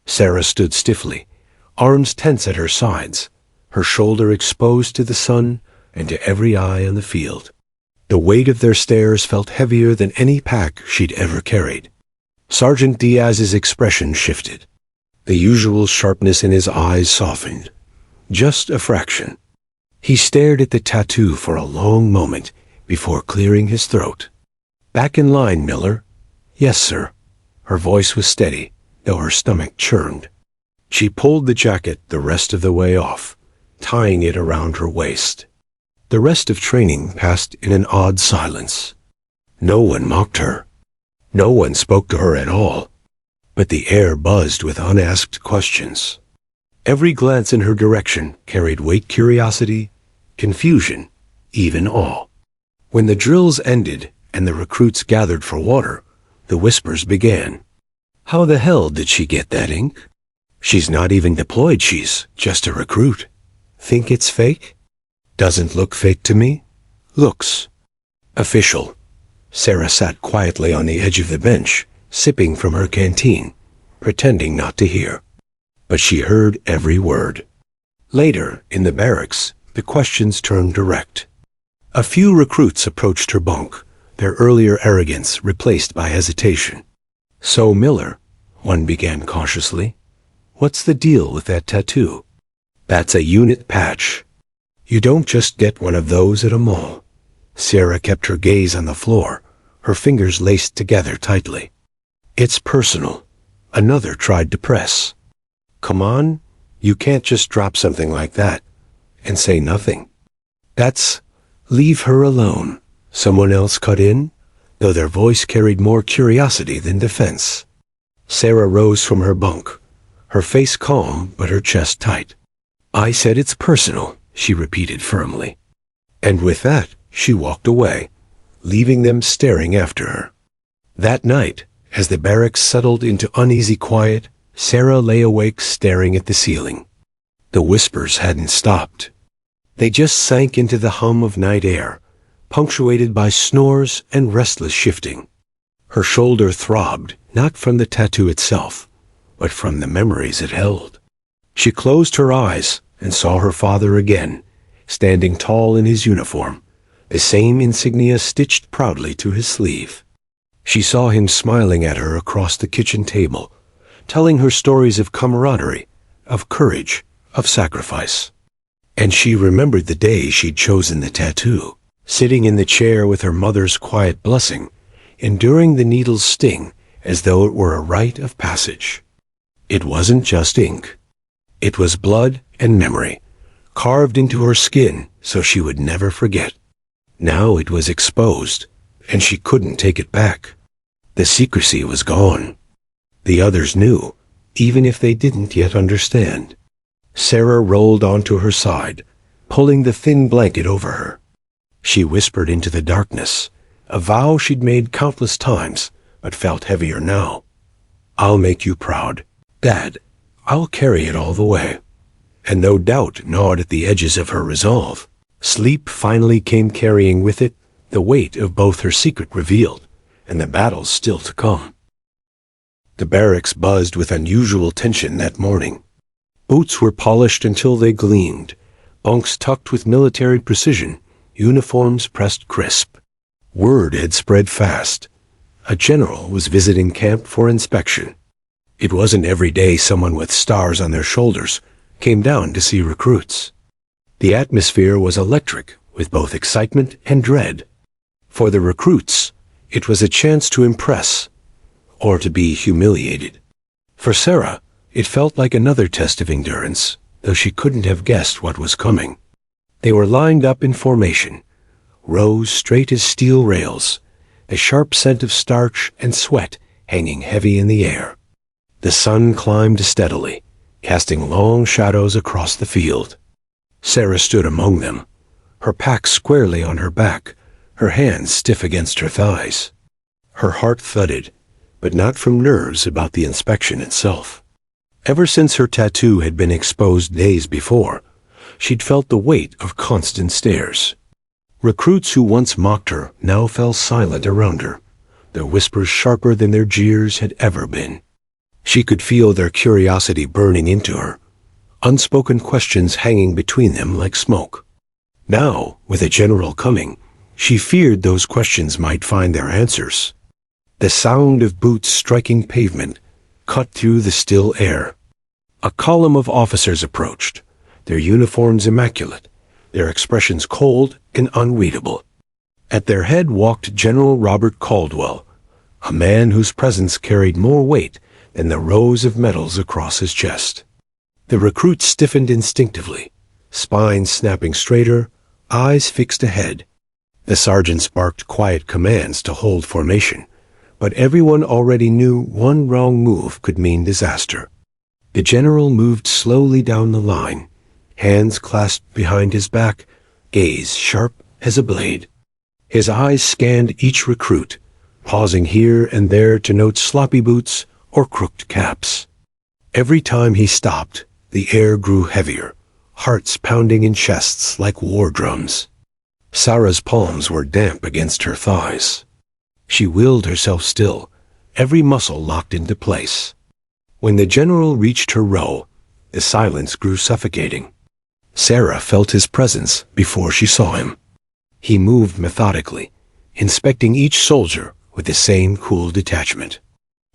Sarah stood stiffly, arms tense at her sides, her shoulder exposed to the sun and to every eye on the field. The weight of their stares felt heavier than any pack she'd ever carried. Sergeant Diaz's expression shifted. The usual sharpness in his eyes softened. Just a fraction. He stared at the tattoo for a long moment before clearing his throat. Back in line, Miller. Yes, sir. Her voice was steady, though her stomach churned. She pulled the jacket the rest of the way off, tying it around her waist. The rest of training passed in an odd silence. No one mocked her. No one spoke to her at all. But the air buzzed with unasked questions. Every glance in her direction carried weight curiosity, confusion, even awe. When the drills ended and the recruits gathered for water, the whispers began. How the hell did she get that ink? She's not even deployed, she's just a recruit. Think it's fake? Doesn't look fake to me. Looks official. Sarah sat quietly on the edge of the bench, sipping from her canteen, pretending not to hear. But she heard every word. Later, in the barracks, the questions turned direct. A few recruits approached her bunk, their earlier arrogance replaced by hesitation. So, Miller, one began cautiously, what's the deal with that tattoo? That's a unit patch. You don't just get one of those at a mall. Sarah kept her gaze on the floor, her fingers laced together tightly. It's personal. Another tried to press. Come on, you can't just drop something like that and say nothing. That's leave her alone. Someone else cut in, though their voice carried more curiosity than defense. Sarah rose from her bunk, her face calm but her chest tight. I said it's personal, she repeated firmly. And with that, she walked away, leaving them staring after her. That night, as the barracks settled into uneasy quiet, Sarah lay awake staring at the ceiling. The whispers hadn't stopped. They just sank into the hum of night air, punctuated by snores and restless shifting. Her shoulder throbbed, not from the tattoo itself, but from the memories it held. She closed her eyes and saw her father again, standing tall in his uniform, the same insignia stitched proudly to his sleeve. She saw him smiling at her across the kitchen table, telling her stories of camaraderie, of courage, of sacrifice. And she remembered the day she'd chosen the tattoo, sitting in the chair with her mother's quiet blessing, enduring the needle's sting as though it were a rite of passage. It wasn't just ink. It was blood and memory, carved into her skin so she would never forget. Now it was exposed, and she couldn't take it back. The secrecy was gone. The others knew, even if they didn't yet understand. Sarah rolled onto her side, pulling the thin blanket over her. She whispered into the darkness, a vow she'd made countless times, but felt heavier now. I'll make you proud. Dad, I'll carry it all the way. and no doubt gnawed at the edges of her resolve. Sleep finally came, carrying with it the weight of both her secret revealed and the battles still to come. The barracks buzzed with unusual tension that morning. Boots were polished until they gleamed, bunks tucked with military precision, uniforms pressed crisp. Word had spread fast. A general was visiting camp for inspection. It wasn't every day someone with stars on their shoulders came down to see recruits. The atmosphere was electric, with both excitement and dread. For the recruits, it was a chance to impress, or to be humiliated. For Sarah, it felt like another test of endurance, though she couldn't have guessed what was coming. They were lined up in formation, rows straight as steel rails, a sharp scent of starch and sweat hanging heavy in the air. The sun climbed steadily, casting long shadows across the field. Sarah stood among them, her pack squarely on her back, her hands stiff against her thighs. Her heart thudded, but not from nerves about the inspection itself. Ever since her tattoo had been exposed days before, she'd felt the weight of constant stares. Recruits who once mocked her now fell silent around her, their whispers sharper than their jeers had ever been. She could feel their curiosity burning into her, unspoken questions hanging between them like smoke. Now, with a general coming, she feared those questions might find their answers. The sound of boots striking pavement cut through the still air. A column of officers approached, their uniforms immaculate, their expressions cold and unreadable. At their head walked General Robert Caldwell, a man whose presence carried more weight than the rows of medals across his chest. The recruits stiffened instinctively, spines snapping straighter, eyes fixed ahead. The sergeants barked quiet commands to hold formation, but everyone already knew one wrong move could mean disaster. The general moved slowly down the line, hands clasped behind his back, gaze sharp as a blade. His eyes scanned each recruit, pausing here and there to note sloppy boots or crooked caps. Every time he stopped, the air grew heavier, hearts pounding in chests like war drums. Sarah's palms were damp against her thighs. She willed herself still, every muscle locked into place. When the general reached her row, the silence grew suffocating. Sarah felt his presence before she saw him. He moved methodically, inspecting each soldier with the same cool detachment.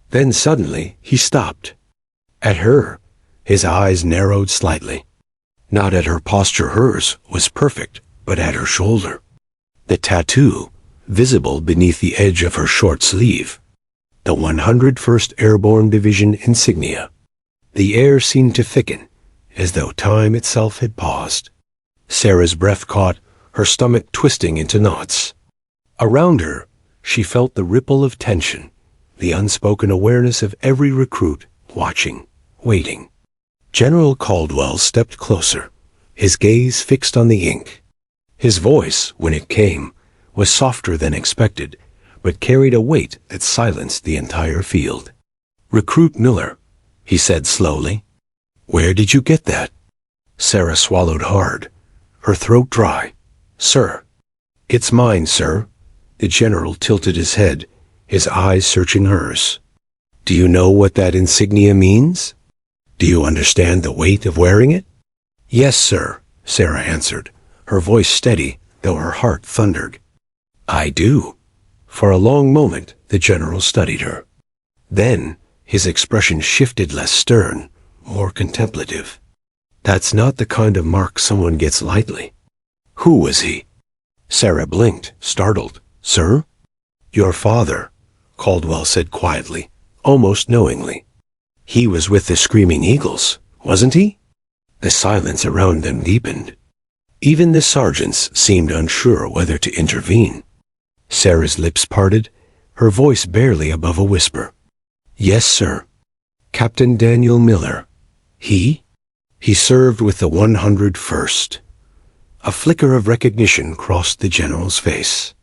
Then suddenly he stopped. At her, his eyes narrowed slightly. Not at her posture, hers was perfect, but at her shoulder. The tattoo, visible beneath the edge of her short sleeve. The 101st Airborne Division insignia. The air seemed to thicken, as though time itself had paused. Sarah's breath caught, her stomach twisting into knots. Around her, she felt the ripple of tension, the unspoken awareness of every recruit watching, waiting. General Caldwell stepped closer, his gaze fixed on the ink. His voice, when it came, was softer than expected, but carried a weight that silenced the entire field. "Recruit Miller," he said slowly. "Where did you get that?" Sarah swallowed hard, her throat dry. "Sir." "It's mine, sir." The general tilted his head, his eyes searching hers. "Do you know what that insignia means? Do you understand the weight of wearing it?" "Yes, sir," Sarah answered, her voice steady, though her heart thundered. "I do." For a long moment, the general studied her. Then, his expression shifted, less stern, more contemplative. "That's not the kind of mark someone gets lightly." "Who was he?" Sarah blinked, startled. "Sir?" "Your father," Caldwell said quietly, almost knowingly. "He was with the Screaming Eagles, wasn't he?" The silence around them deepened. Even the sergeants seemed unsure whether to intervene. Sarah's lips parted, her voice barely above a whisper. "Yes, sir. Captain Daniel Miller. He? He served with the 101st. A flicker of recognition crossed the general's face.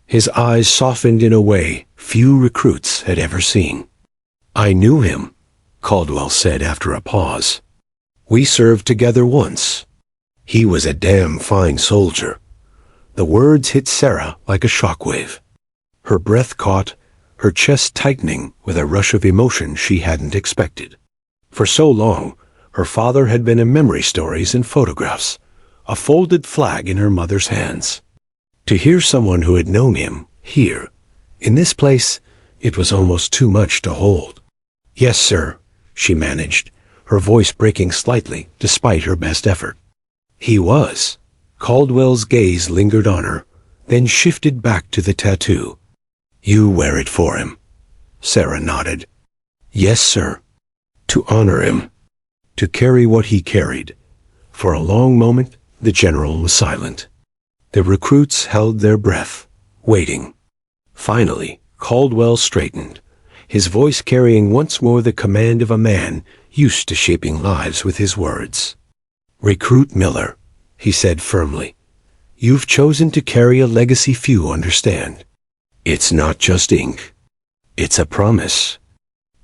His eyes softened in a way few recruits had ever seen. "I knew him," Caldwell said after a pause. We served together once. He was a damn fine soldier. The words hit Sarah like a shockwave. Her breath caught, her chest tightening with a rush of emotion she hadn't expected. For so long, her father had been in memory stories and photographs, a folded flag in her mother's hands. To hear someone who had known him, here, in this place, it was almost too much to hold. "Yes, sir," she managed, her voice breaking slightly despite her best effort. He was. Caldwell's gaze lingered on her, then shifted back to the tattoo. "You wear it for him." Sarah nodded. "Yes, sir. To honor him. To carry what he carried." For a long moment, the general was silent. The recruits held their breath, waiting. Finally, Caldwell straightened, his voice carrying once more the command of a man used to shaping lives with his words. "Recruit Miller," he said firmly. "You've chosen to carry a legacy few understand. It's not just ink. It's a promise.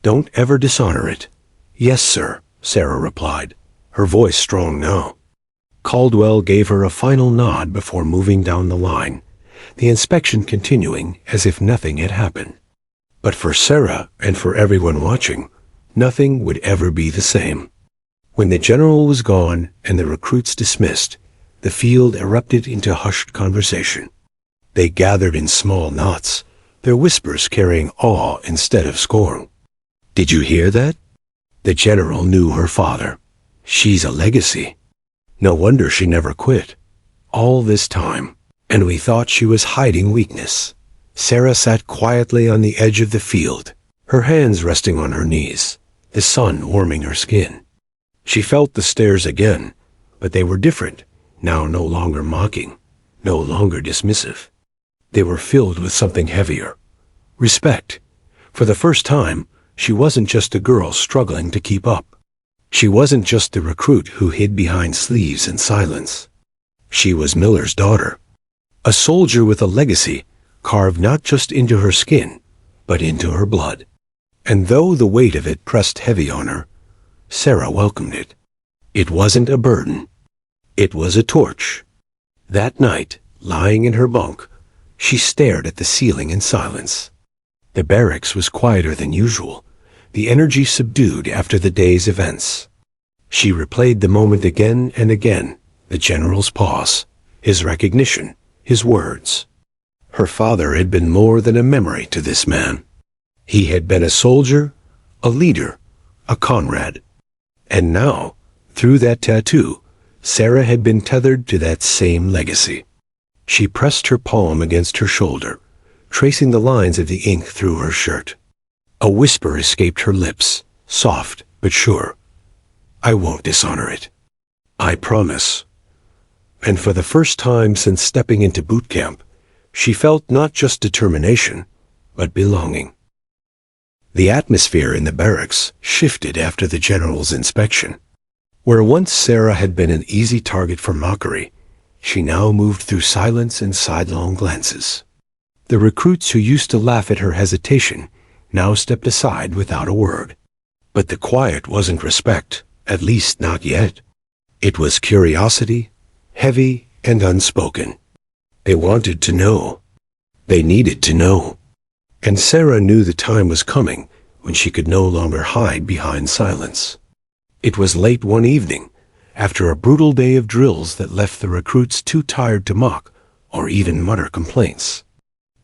Don't ever dishonor it." "Yes, sir," Sarah replied, her voice strong now. Caldwell gave her a final nod before moving down the line, the inspection continuing as if nothing had happened. But for Sarah and for everyone watching, nothing would ever be the same. When the general was gone and the recruits dismissed, the field erupted into hushed conversation. They gathered in small knots, their whispers carrying awe instead of scorn. "Did you hear that? The general knew her father. She's a legacy. No wonder she never quit. All this time, and we thought she was hiding weakness." Sarah sat quietly on the edge of the field, her hands resting on her knees, the sun warming her skin. She felt the stares again, but they were different, now no longer mocking, no longer dismissive. They were filled with something heavier. Respect. For the first time, she wasn't just a girl struggling to keep up. She wasn't just the recruit who hid behind sleeves and silence. She was Miller's daughter. A soldier with a legacy carved not just into her skin, but into her blood. And though the weight of it pressed heavy on her, Sarah welcomed it. It wasn't a burden. It was a torch. That night, lying in her bunk, she stared at the ceiling in silence. The barracks was quieter than usual, the energy subdued after the day's events. She replayed the moment again and again, the general's pause, his recognition, his words. Her father had been more than a memory to this man. He had been a soldier, a leader, a comrade. And now, through that tattoo, Sarah had been tethered to that same legacy. She pressed her palm against her shoulder, tracing the lines of the ink through her shirt. A whisper escaped her lips, soft but sure. "I won't dishonor it. I promise." And for the first time since stepping into boot camp, she felt not just determination, but belonging. The atmosphere in the barracks shifted after the general's inspection. Where once Sarah had been an easy target for mockery, she now moved through silence and sidelong glances. The recruits who used to laugh at her hesitation now stepped aside without a word. But the quiet wasn't respect, at least not yet. It was curiosity, heavy and unspoken. They wanted to know. They needed to know. And Sarah knew the time was coming when she could no longer hide behind silence. It was late one evening, after a brutal day of drills that left the recruits too tired to mock or even mutter complaints.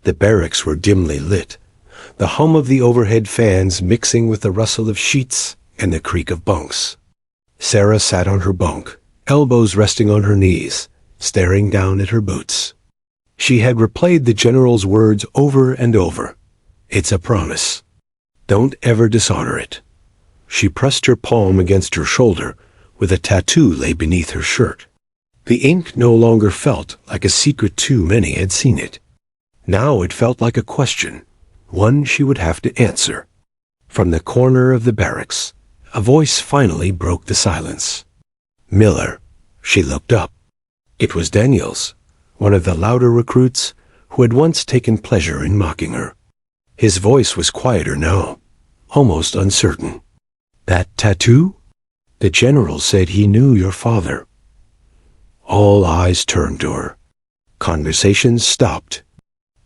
The barracks were dimly lit, the hum of the overhead fans mixing with the rustle of sheets and the creak of bunks. Sarah sat on her bunk, elbows resting on her knees, staring down at her boots. She had replayed the general's words over and over. "It's a promise. Don't ever dishonor it." She pressed her palm against her shoulder, where the tattoo lay beneath her shirt. The ink no longer felt like a secret too many had seen it. Now it felt like a question, one she would have to answer. From the corner of the barracks, a voice finally broke the silence. "Miller." She looked up. It was Daniels, one of the louder recruits who had once taken pleasure in mocking her. His voice was quieter now, almost uncertain. "That tattoo?" The general said he knew your father. All eyes turned to her. Conversations stopped.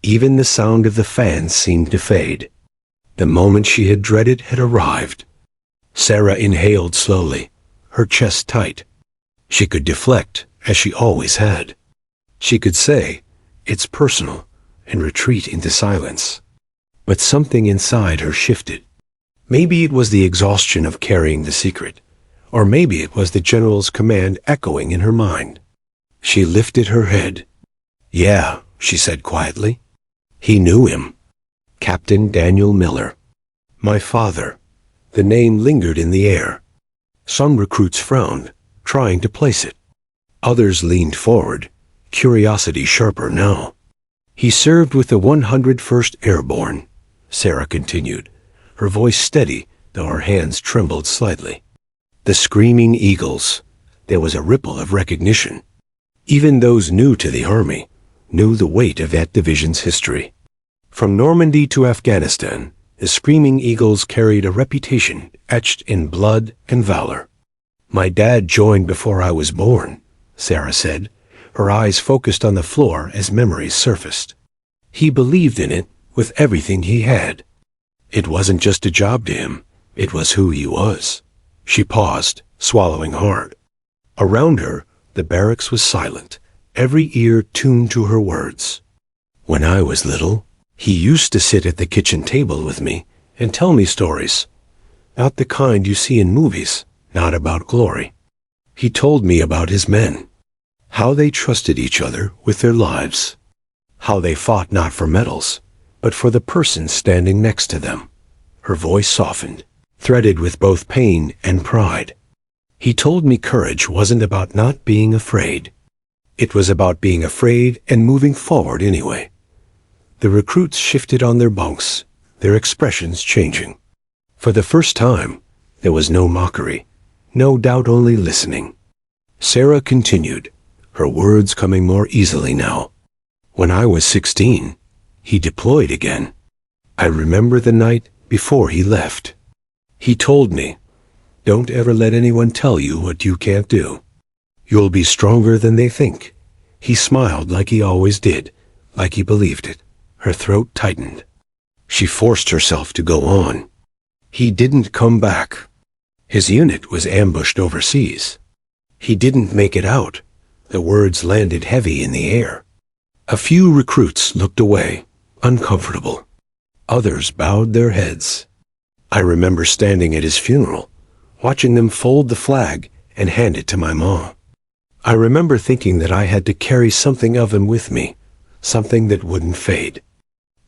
Even the sound of the fans seemed to fade. The moment she had dreaded had arrived. Sarah inhaled slowly, her chest tight. She could deflect, as she always had. She could say, "It's personal," and retreat into silence. But something inside her shifted. Maybe it was the exhaustion of carrying the secret, or maybe it was the general's command echoing in her mind. She lifted her head. "Yeah," she said quietly. "He knew him. Captain Daniel Miller. My father." The name lingered in the air. Some recruits frowned, trying to place it. Others leaned forward, curiosity sharper now. "He served with the 101st Airborne," Sarah continued, her voice steady, though her hands trembled slightly. "The Screaming Eagles." There was a ripple of recognition. Even those new to the Army knew the weight of that division's history. From Normandy to Afghanistan, the Screaming Eagles carried a reputation etched in blood and valor. "My dad joined before I was born," Sarah said, her eyes focused on the floor as memories surfaced. "He believed in it with everything he had. It wasn't just a job to him, it was who he was." She paused, swallowing hard. Around her, the barracks was silent, every ear tuned to her words. "When I was little, he used to sit at the kitchen table with me and tell me stories. Not the kind you see in movies, not about glory. He told me about his men, how they trusted each other with their lives, how they fought not for medals, but for the person standing next to them." Her voice softened, threaded with both pain and pride. "He told me courage wasn't about not being afraid. It was about being afraid and moving forward anyway." The recruits shifted on their bunks, their expressions changing. For the first time, there was no mockery, no doubt, only listening. Sarah continued, her words coming more easily now. "When I was 16, he deployed again. I remember the night before he left. He told me, 'Don't ever let anyone tell you what you can't do. You'll be stronger than they think.' He smiled like he always did, like he believed it." Her throat tightened. She forced herself to go on. "He didn't come back. His unit was ambushed overseas. He didn't make it out." The words landed heavy in the air. A few recruits looked away, uncomfortable. Others bowed their heads. I remember standing at his funeral, watching them fold the flag and hand it to my mom. I remember thinking that I had to carry something of him with me, something that wouldn't fade.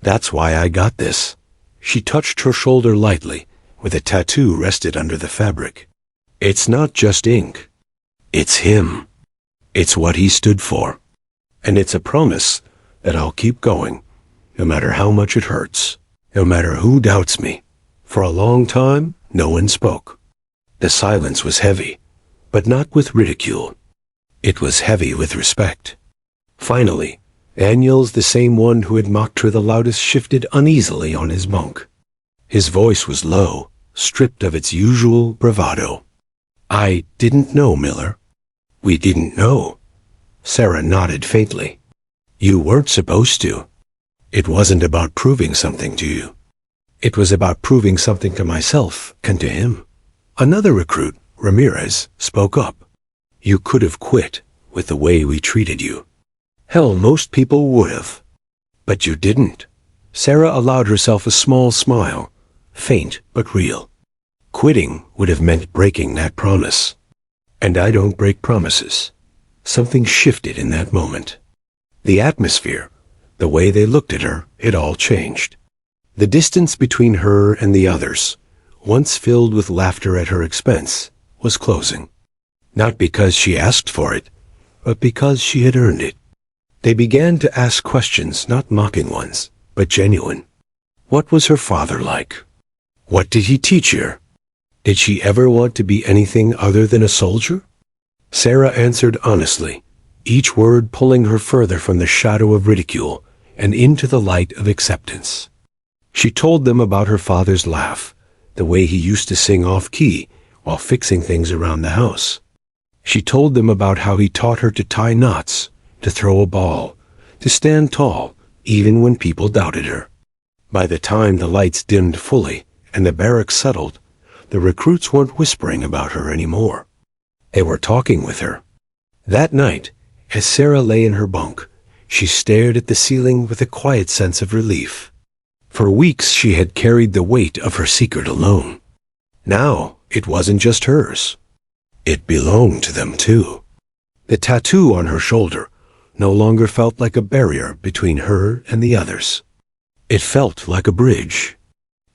That's why I got this. She touched her shoulder lightly, where the tattoo rested under the fabric. It's not just ink. It's him. It's what he stood for. And it's a promise that I'll keep going, no matter how much it hurts, no matter who doubts me. For a long time, no one spoke. The silence was heavy, but not with ridicule. It was heavy with respect. Finally, Daniel's, the same one who had mocked her the loudest, shifted uneasily on his bunk. His voice was low, stripped of its usual bravado. "I didn't know, Miller." "We didn't know." Sarah nodded faintly. "You weren't supposed to. It wasn't about proving something to you. It was about proving something to myself and to him." Another recruit, Ramirez, spoke up. "You could have quit with the way we treated you. Hell, most people would have. But you didn't." Sarah allowed herself a small smile, faint but real. Quitting would have meant breaking that promise. And I don't break promises. Something shifted in that moment. The atmosphere, the way they looked at her, it all changed. The distance between her and the others, once filled with laughter at her expense, was closing. Not because she asked for it, but because she had earned it. They began to ask questions, not mocking ones, but genuine. What was her father like? What did he teach her? Did she ever want to be anything other than a soldier? Sarah answered honestly, each word pulling her further from the shadow of ridicule and into the light of acceptance. She told them about her father's laugh, the way he used to sing off-key while fixing things around the house. She told them about how he taught her to tie knots, to throw a ball, to stand tall, even when people doubted her. By the time the lights dimmed fully and the barracks settled, the recruits weren't whispering about her anymore. They were talking with her. That night, as Sarah lay in her bunk, she stared at the ceiling with a quiet sense of relief. For weeks she had carried the weight of her secret alone. Now, it wasn't just hers. It belonged to them too. The tattoo on her shoulder no longer felt like a barrier between her and the others. It felt like a bridge.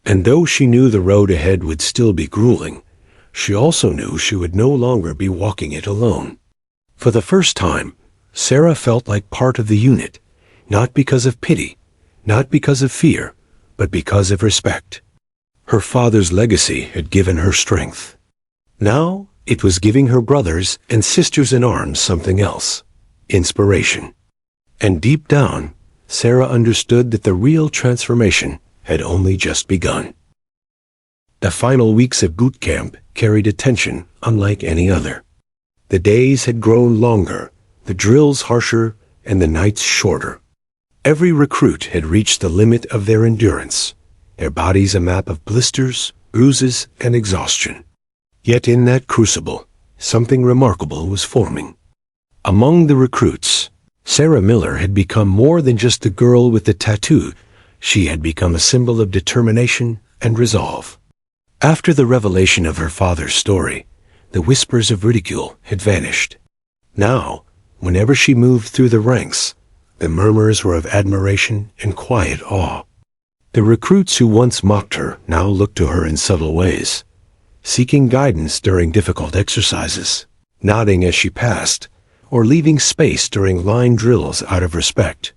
And though she knew the road ahead would still be grueling, she also knew she would no longer be walking it alone. For the first time, Sarah felt like part of the unit, not because of pity, not because of fear, but because of respect. Her father's legacy had given her strength. Now, it was giving her brothers and sisters in arms something else, inspiration. And deep down, Sarah understood that the real transformation had only just begun. The final weeks of boot camp carried a tension unlike any other. The days had grown longer, the drills harsher, and the nights shorter. Every recruit had reached the limit of their endurance, their bodies a map of blisters, bruises, and exhaustion. Yet in that crucible, something remarkable was forming. Among the recruits, Sarah Miller had become more than just the girl with the tattoo. She had become a symbol of determination and resolve. After the revelation of her father's story, the whispers of ridicule had vanished. Now, whenever she moved through the ranks, the murmurs were of admiration and quiet awe. The recruits who once mocked her now looked to her in subtle ways, seeking guidance during difficult exercises, nodding as she passed, or leaving space during line drills out of respect.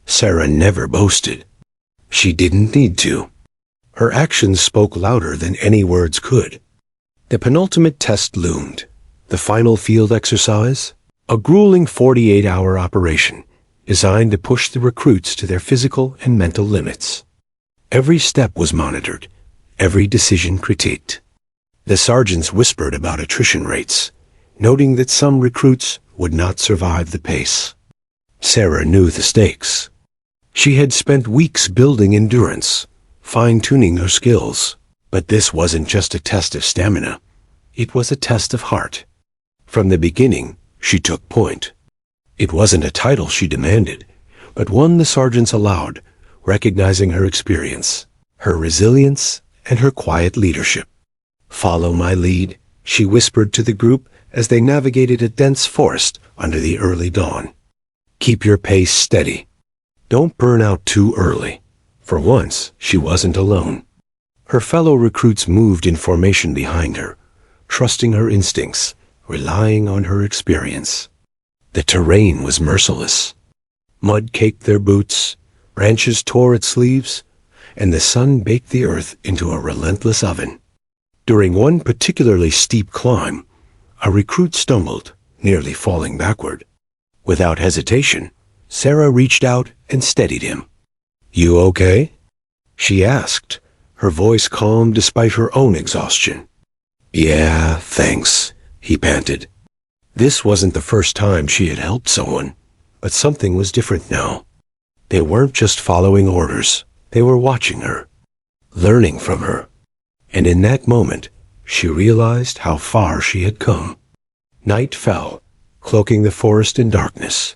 Sarah never boasted. She didn't need to. Her actions spoke louder than any words could. The penultimate test loomed, the final field exercise, a grueling 48-hour operation designed to push the recruits to their physical and mental limits. Every step was monitored, every decision critiqued. The sergeants whispered about attrition rates, noting that some recruits would not survive the pace. Sarah knew the stakes. She had spent weeks building endurance, fine-tuning her skills. But this wasn't just a test of stamina. It was a test of heart. From the beginning, she took point. It wasn't a title she demanded, but one the sergeants allowed, recognizing her experience, her resilience, and her quiet leadership. "Follow my lead," she whispered to the group as they navigated a dense forest under the early dawn. "Keep your pace steady. Don't burn out too early." For once, she wasn't alone. Her fellow recruits moved in formation behind her, trusting her instincts, relying on her experience. The terrain was merciless. Mud caked their boots, branches tore at sleeves, and the sun baked the earth into a relentless oven. During one particularly steep climb, a recruit stumbled, nearly falling backward. Without hesitation, Sarah reached out and steadied him. "You okay?" she asked, her voice calm despite her own exhaustion. "Yeah, thanks," he panted. This wasn't the first time she had helped someone, but something was different now. They weren't just following orders, they were watching her, learning from her. And in that moment, she realized how far she had come. Night fell, cloaking the forest in darkness.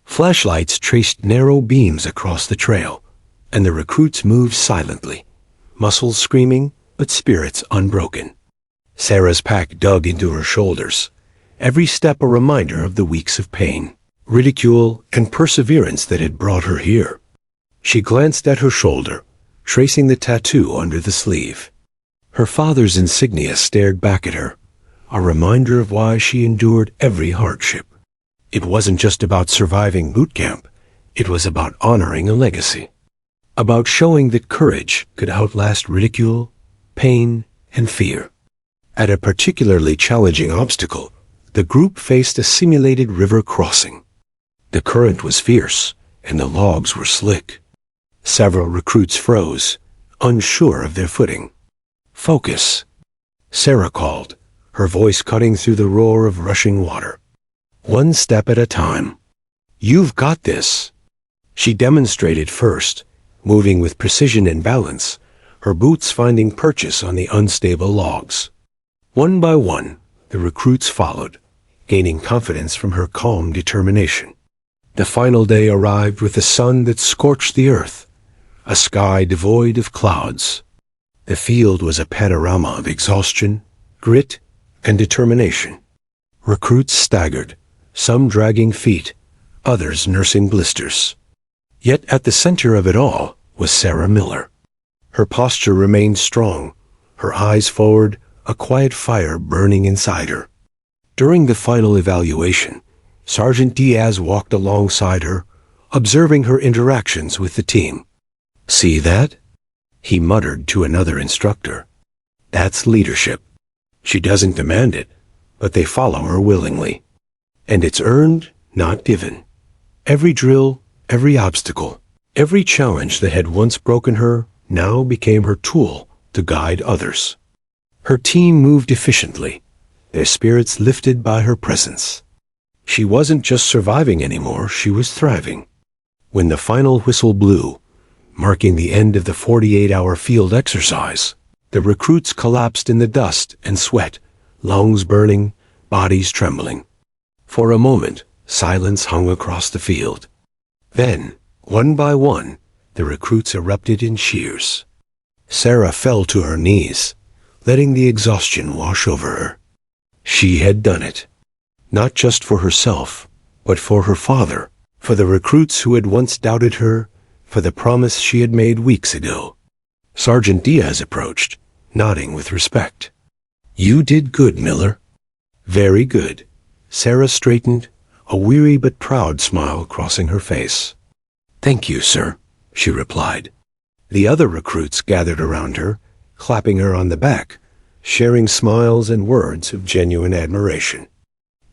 Flashlights traced narrow beams across the trail, and the recruits moved silently, muscles screaming, but spirits unbroken. Sarah's pack dug into her shoulders, every step a reminder of the weeks of pain, ridicule, and perseverance that had brought her here. She glanced at her shoulder, tracing the tattoo under the sleeve. Her father's insignia stared back at her, a reminder of why she endured every hardship. It wasn't just about surviving boot camp, it was about honoring a legacy. About showing that courage could outlast ridicule, pain, and fear. At a particularly challenging obstacle, the group faced a simulated river crossing. The current was fierce, and the logs were slick. Several recruits froze, unsure of their footing. "Focus," Sarah called, her voice cutting through the roar of rushing water. One step at a time. You've got this. She demonstrated first, moving with precision and balance, her boots finding purchase on the unstable logs. One by one, the recruits followed, gaining confidence from her calm determination. The final day arrived with a sun that scorched the earth, a sky devoid of clouds. The field was a panorama of exhaustion, grit, and determination. Recruits staggered, some dragging feet, others nursing blisters. Yet at the center of it all was Sarah Miller. Her posture remained strong, her eyes forward, a quiet fire burning inside her. During the final evaluation, Sergeant Diaz walked alongside her, observing her interactions with the team. "See that?" he muttered to another instructor. "That's leadership. She doesn't demand it, but they follow her willingly. And it's earned, not given. Every drill, every obstacle, every challenge that had once broken her now became her tool to guide others." Her team moved efficiently, their spirits lifted by her presence. She wasn't just surviving anymore, she was thriving. When the final whistle blew, marking the end of the 48-hour field exercise, the recruits collapsed in the dust and sweat, lungs burning, bodies trembling. For a moment, silence hung across the field. Then, one by one, the recruits erupted in cheers. Sarah fell to her knees, letting the exhaustion wash over her. She had done it. Not just for herself, but for her father, for the recruits who had once doubted her, for the promise she had made weeks ago. Sergeant Diaz approached, nodding with respect. "You did good, Miller." "Very good." Sarah straightened, a weary but proud smile crossing her face. "Thank you, sir," she replied. The other recruits gathered around her, clapping her on the back, sharing smiles and words of genuine admiration.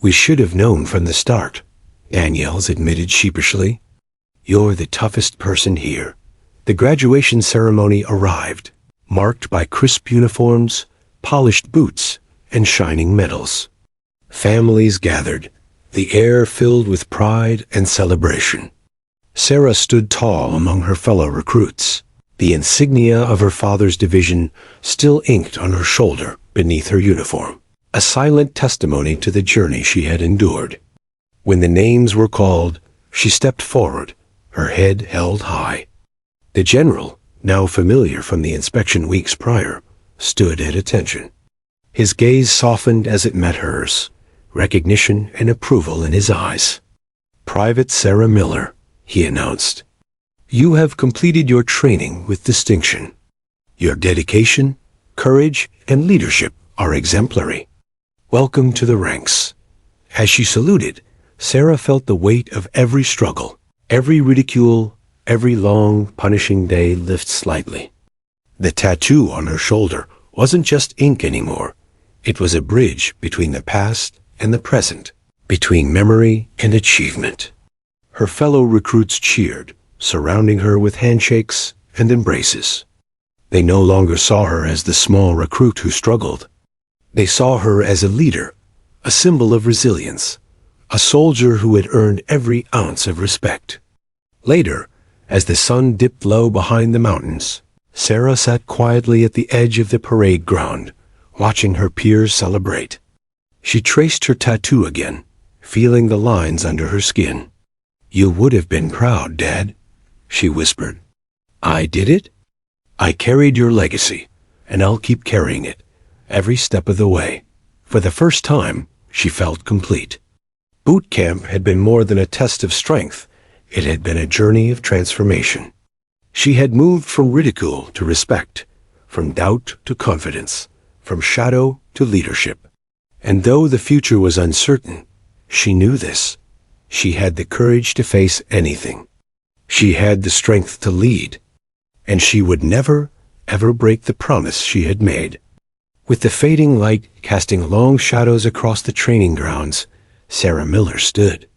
"We should have known from the start," Daniels admitted sheepishly. "You're the toughest person here." The graduation ceremony arrived, marked by crisp uniforms, polished boots, and shining medals. Families gathered, the air filled with pride and celebration. Sarah stood tall among her fellow recruits, the insignia of her father's division still inked on her shoulder beneath her uniform, a silent testimony to the journey she had endured. When the names were called, she stepped forward, her head held high. The general, now familiar from the inspection weeks prior, stood at attention. His gaze softened as it met hers, recognition and approval in his eyes. "Private Sarah Miller," he announced. "You have completed your training with distinction. Your dedication, courage, and leadership are exemplary. Welcome to the ranks." As she saluted, Sarah felt the weight of every struggle, every ridicule, every long, punishing day lift slightly. The tattoo on her shoulder wasn't just ink anymore. It was a bridge between the past and the present, between memory and achievement. Her fellow recruits cheered, surrounding her with handshakes and embraces. They no longer saw her as the small recruit who struggled. They saw her as a leader, a symbol of resilience, a soldier who had earned every ounce of respect. Later, as the sun dipped low behind the mountains, Sarah sat quietly at the edge of the parade ground, watching her peers celebrate. She traced her tattoo again, feeling the lines under her skin. "You would have been proud, Dad," she whispered. "I did it? I carried your legacy, and I'll keep carrying it, every step of the way." For the first time, she felt complete. Boot camp had been more than a test of strength. It had been a journey of transformation. She had moved from ridicule to respect, from doubt to confidence, from shadow to leadership. And though the future was uncertain, she knew this. She had the courage to face anything. She had the strength to lead. And she would never, ever break the promise she had made. With the fading light casting long shadows across the training grounds, Sarah Miller stood.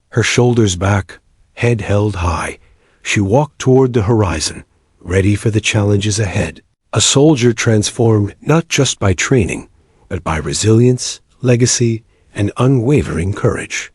Her shoulders back, head held high, she walked toward the horizon, ready for the challenges ahead. A soldier transformed not just by training, but by resilience, legacy, and unwavering courage.